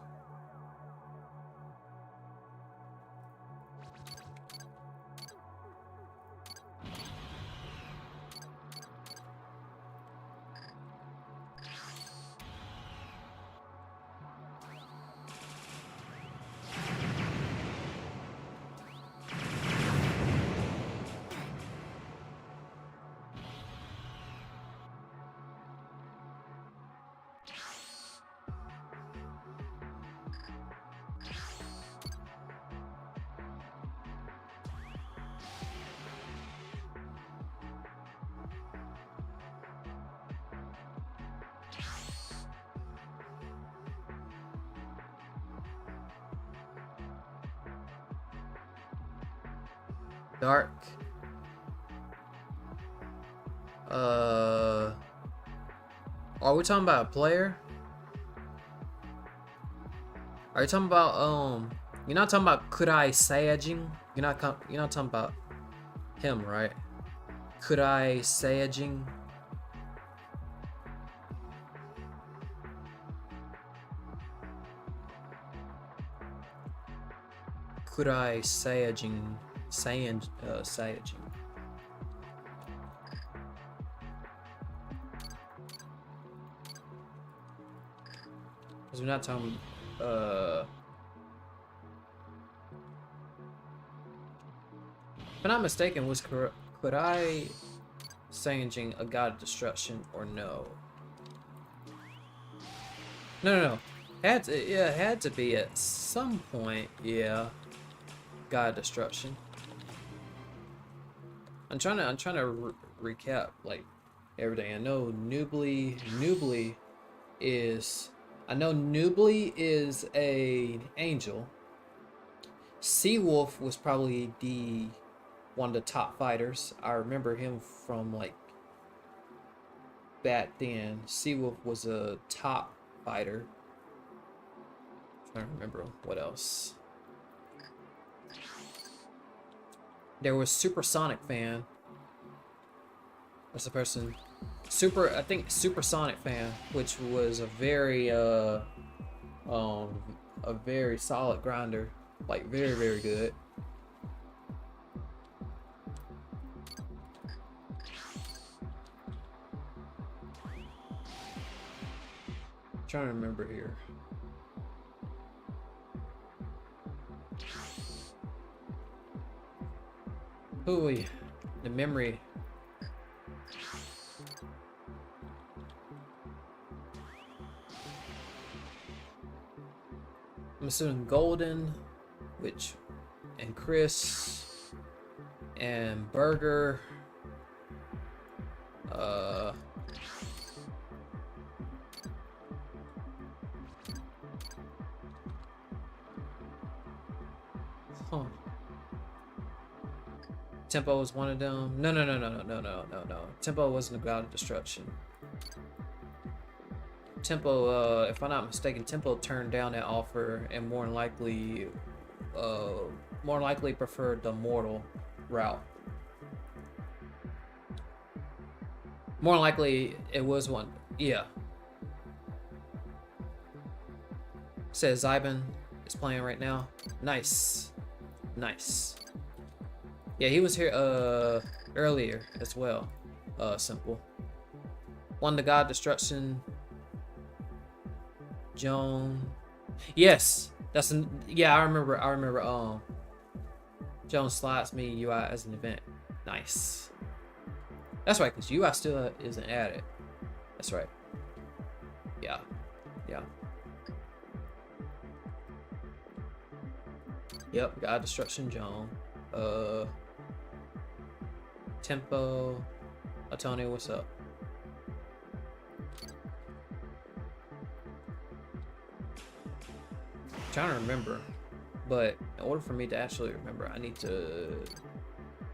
Dark. Are we talking about a player? Are you talking about you're not talking about Kurai Saiyajin? You're not talking about him, right? Kurai Saiyajin. Kurai Saiyajin. Saiyajin. Because we're not talking. If I'm not mistaken, was Kurai Saiyajin a god of destruction or no? No. Had to be at some point. Yeah, god of destruction. I'm trying to recap like everything. I know Nubly is. I know Nubly is an angel. Seawolf was probably one of the top fighters. I remember him from like back then. Seawolf was a top fighter. I'm trying to remember what else. There was Supersonic Fan. That's the person. I think Supersonic Fan, which was a very solid grinder, like very good. I'm trying to remember here. Ooh, the memory. I'm assuming Golden, and Chris, and Burger. Huh. Tempo was one of them. No. Tempo wasn't a god of destruction. Tempo, if I'm not mistaken, Tempo turned down that offer and more than likely preferred the mortal route. More than likely, it was one. Yeah. Says Zyban is playing right now. Nice. Nice. Yeah, he was here earlier as well. Simple. Won the God Destruction. Joan. Yes. That's an yeah, I remember Joan slides me UI as an event. Nice. That's right, because UI still isn't added. That's right. Yeah. Yeah. Yep, God Destruction Joan. Tempo. Antonio, what's up? I'm trying to remember, but in order for me to actually remember, I need to,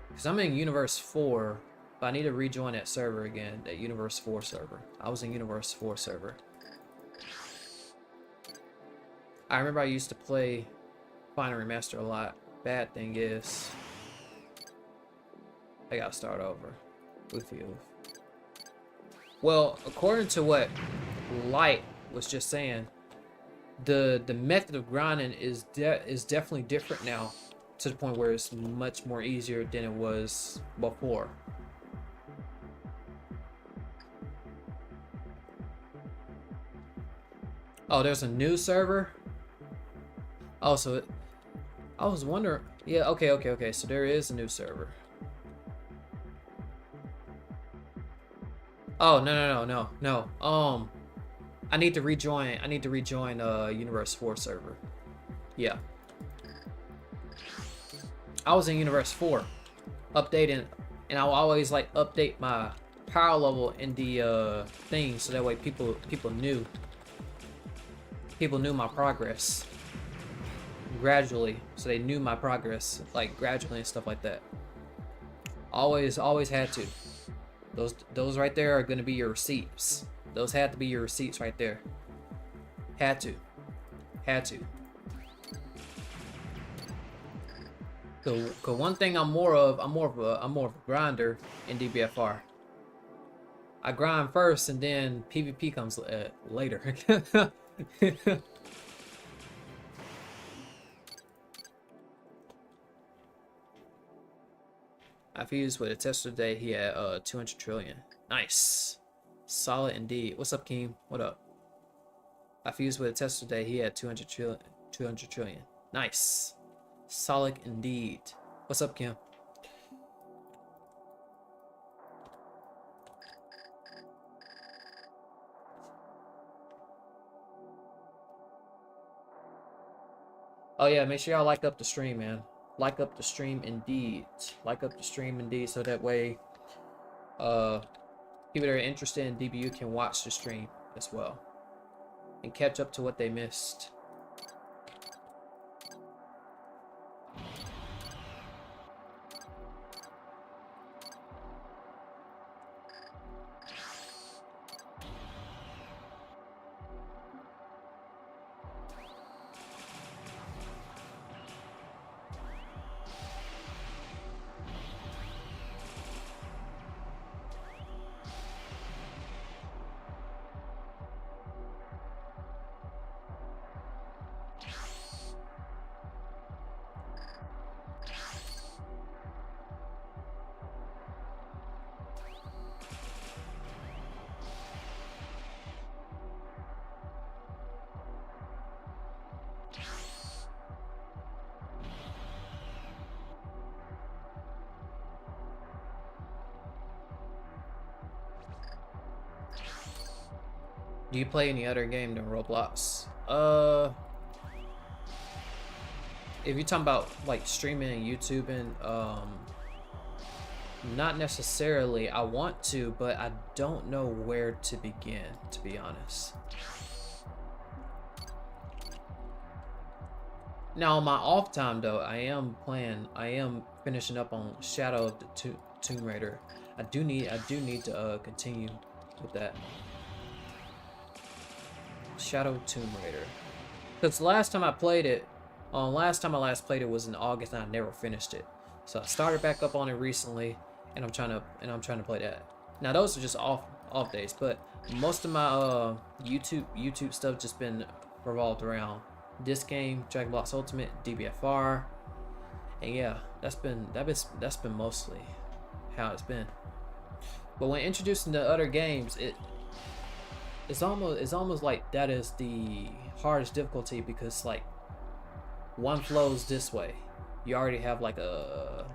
because I'm in Universe 4, but I need to rejoin that server again, that Universe 4 server. I was in Universe 4 server. I remember I used to play Final Remaster a lot. Bad thing is, I gotta start over with you. Well, according to what Light was just saying, the method of grinding is definitely different now, to the point where it's much more easier than it was before. Oh, there's a new server. Oh, so I was wondering. Yeah, okay. So there is a new server. Oh, no. I need to rejoin Universe 4 server. Yeah. I was in Universe 4 updating, and I'll always like update my power level in the thing, so that way people knew my progress gradually, so they knew my progress like gradually and stuff like that. Always had to. Those right there are gonna be your receipts. Those had to be your receipts right there. Had to. Cause one thing I'm more of a grinder in DBFR. I grind first and then PvP comes later. I fused with a tester today. He had 200 trillion. Nice. Solid indeed. What's up, Keem? What up? I fused with a tester today. He had 200 trillion. Nice. Solid indeed. What's up, Kim? Oh yeah, make sure y'all like up the stream, man. Like up the stream indeed. Like up the stream indeed, so that way people that are interested in DBU can watch the stream as well and catch up to what they missed. Do you play any other game than Roblox? If you're talking about like streaming and YouTubing, not necessarily. I want to, but I don't know where to begin, to be honest. Now on my off time though, I am finishing up on Shadow of the Tomb Raider. I do need to continue with that. Shadow Tomb Raider. Because last time I played it, last time I last played it was in August and I never finished it. So I started back up on it recently, and I'm trying to play that. Now those are just off days, but most of my YouTube stuff just been revolved around this game, Dragon Blox Ultimate, DBFR, and yeah, that's been mostly how it's been. But when introducing the other games, it's almost like that is the hardest difficulty, because like one flows this way, you already have like a.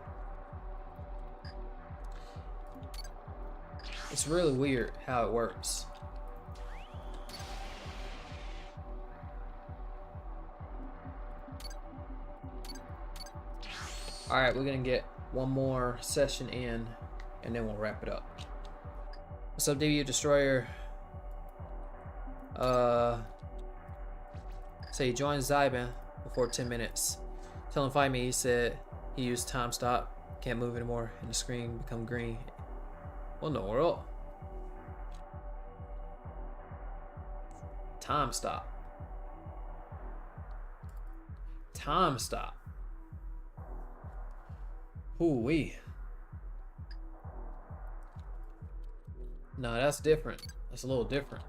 It's really weird how it works. Alright, we're gonna get one more session in, and then we'll wrap it up. What's up, DBU Destroyer? So he joined Zyban before 10 minutes. Tell him fight me. He said he used time stop. Can't move anymore, and the screen become green. What in the world? Time stop. Time stop. Ooh-wee. No, that's different. That's a little different.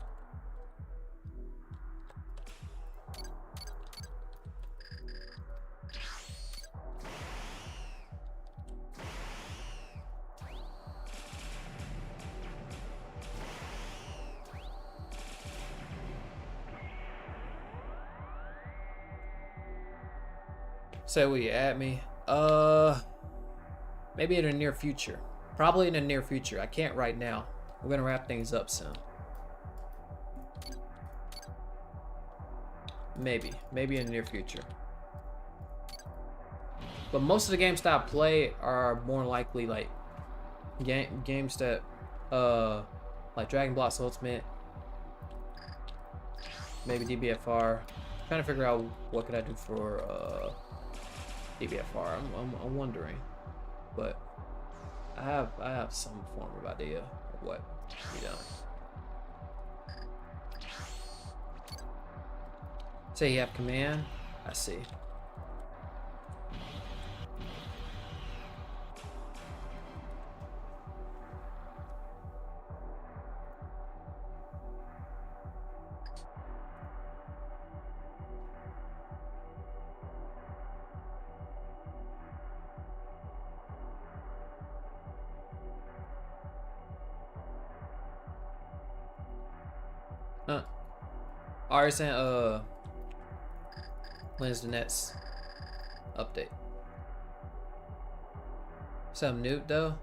Say, will you add me? Maybe in the near future. Probably in the near future. I can't right now. We're gonna wrap things up soon. Maybe in the near future. But most of the games that I play are more likely like games that like Dragon Blox Ultimate, maybe DBFR. Trying to figure out what could I do for DBFR. I'm wondering, but I have some form of idea of what, you know. Say you have command. I see. Alright, saying when's the next update? Some new though.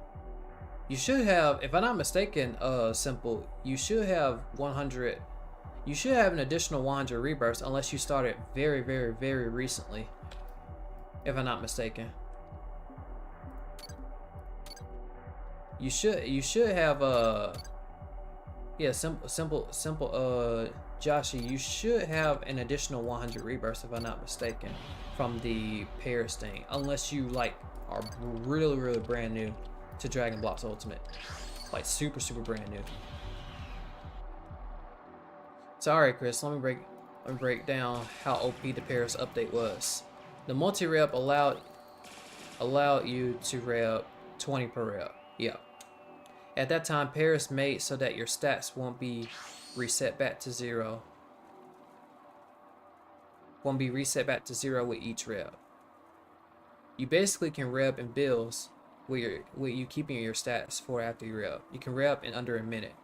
You should have, if I'm not mistaken, Simple, you should have 100. You should have an additional 100 rebirths, unless you started very recently. If I'm not mistaken. You should have yeah, simple Joshy, you should have an additional 100 rebirths, if I'm not mistaken, from the Paris thing, unless you like are really brand new to Dragon Blox Ultimate, like super brand new. So alright, Chris, let me break down how OP the Paris update was. The multi-rep allowed you to rep 20 per rep. Yep. At that time, Paris made so that your stats won't be reset back to zero. Won't be reset back to zero with each rep. You basically can rep in builds with you keeping your stats for after you rep. You can rep in under a minute.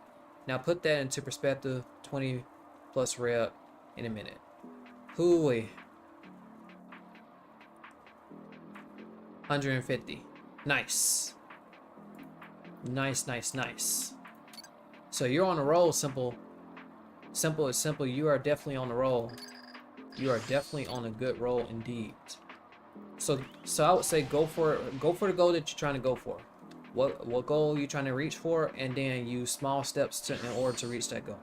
Now put that into perspective, 20 plus rep in a minute. Hooey. 150. Nice. Nice. So you're on a roll, Simple. Simple is simple. You are definitely on the roll. You are definitely on a good roll indeed. So I would say go for the goal that you're trying to go for. What goal you're trying to reach for, and then use small steps in order to reach that goal.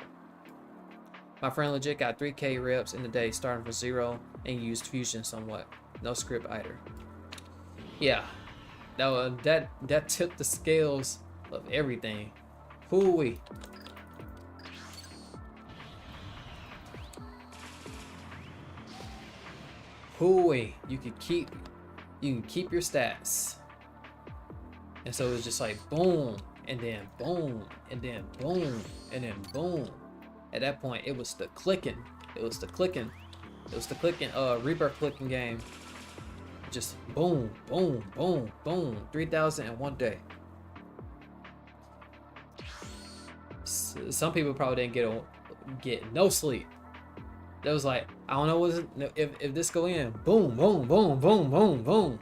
My friend legit got 3K reps in the day starting from 0 and used fusion somewhat. No script either. Yeah, that tipped the scales of everything. Hooey. Hooey. You can keep your stats. And so it was just like boom, and then boom, and then boom, and then boom. At that point, it was the clicking. It was the clicking rebirth clicking game. Just boom, boom, boom, boom. 3,000 in one day. Some people probably didn't get no sleep. That was like, I don't know if this go in. Boom, boom, boom, boom, boom, boom.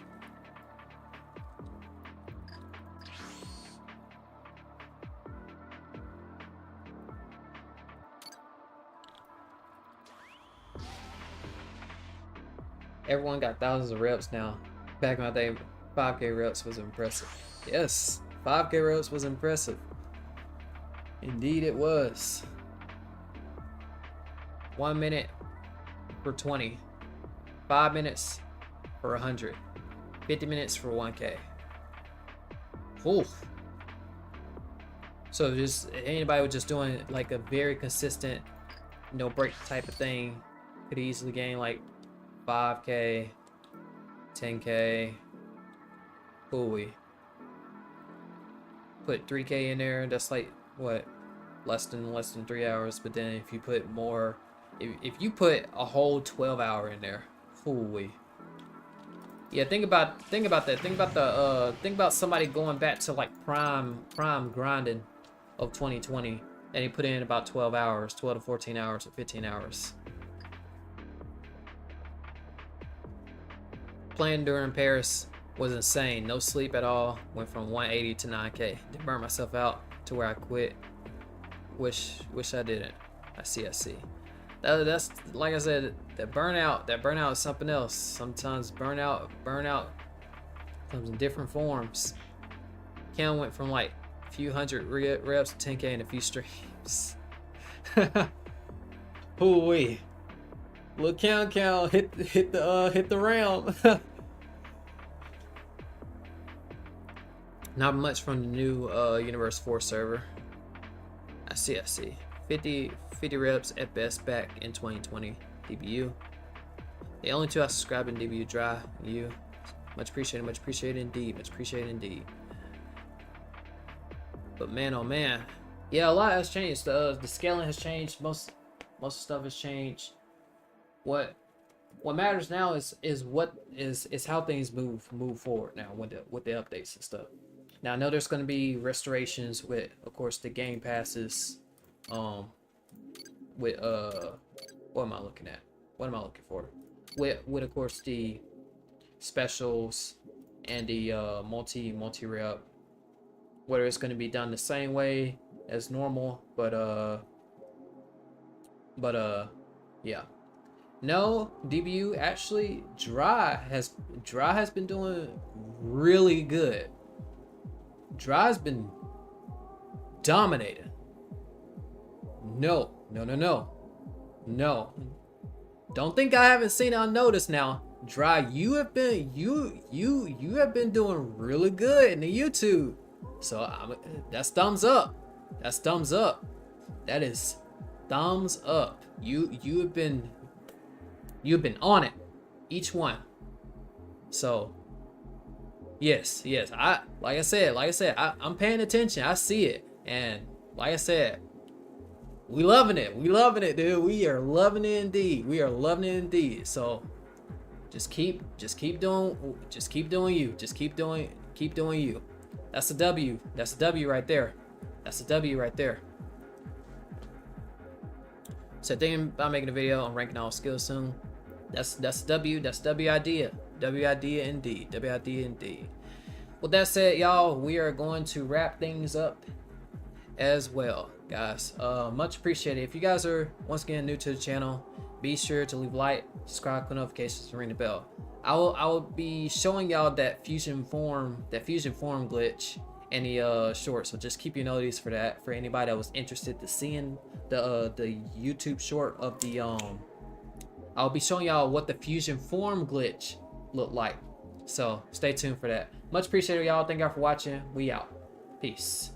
Everyone got thousands of reps now. Back in my day, 5K reps was impressive. Yes, 5K reps was impressive. Indeed it was. 1 minute for 20. 5 minutes for 100. 50 minutes for 1K. Oof. So just anybody was just doing like a very consistent, no break type of thing could easily gain like 5K, 10K. Ooh, put 3K in there. That's like what, less than 3 hours. But then if you put more, if you put a whole 12 hour in there, ooh. Yeah, think about that. Think about somebody going back to like prime grinding of 2020, and he put in about 12 hours, 12 to 14 hours, or 15 hours. Playing during Paris was insane. No sleep at all. Went from 180 to 9K. Then burned myself out to where I quit. Wish I didn't. I see. That's like I said. That burnout is something else. Sometimes burnout comes in different forms. Cam went from like a few hundred reps to 10K in a few streams. Hoo-wee. Look, count hit the realm. Not much from the new Universe 4 server. I see. 50 reps at best back in 2020. DBU. The only two I subscribed in DBU Dry. You. Much appreciated indeed. But man, oh man. Yeah, a lot has changed. The scaling has changed. Most stuff has changed. What matters now is how things move forward now with the updates and stuff. Now I know there's going to be restorations with, of course, the game passes. With what am I looking at? What am I looking for? With of course the specials and the multi rep. Whether it's going to be done the same way as normal, but yeah. No, DBU actually Dry has been doing really good. Dry's been dominating. No. Don't think I haven't seen it unnoticed now. Dry, you have been doing really good in the YouTube. So that's thumbs up. That is thumbs up. You've been on it, each one. So yes, like I said, I'm paying attention. I see it, and like I said, we loving it, dude. We are loving it indeed. So just keep doing you. That's a W. That's a W right there. So thinking about making a video on ranking all skills soon. That's W. That's W idea. W idea indeed. With that said, y'all, we are going to wrap things up as well, guys. Much appreciated. If you guys are once again new to the channel, be sure to leave a like, subscribe, click notifications, and ring the bell. I will be showing y'all that fusion form glitch any shorts. So just keep your notice for that. For anybody that was interested to seeing the YouTube short of the I'll be showing y'all what the fusion form glitch looked like. So stay tuned for that. Much appreciated, y'all. Thank y'all for watching. We out. Peace.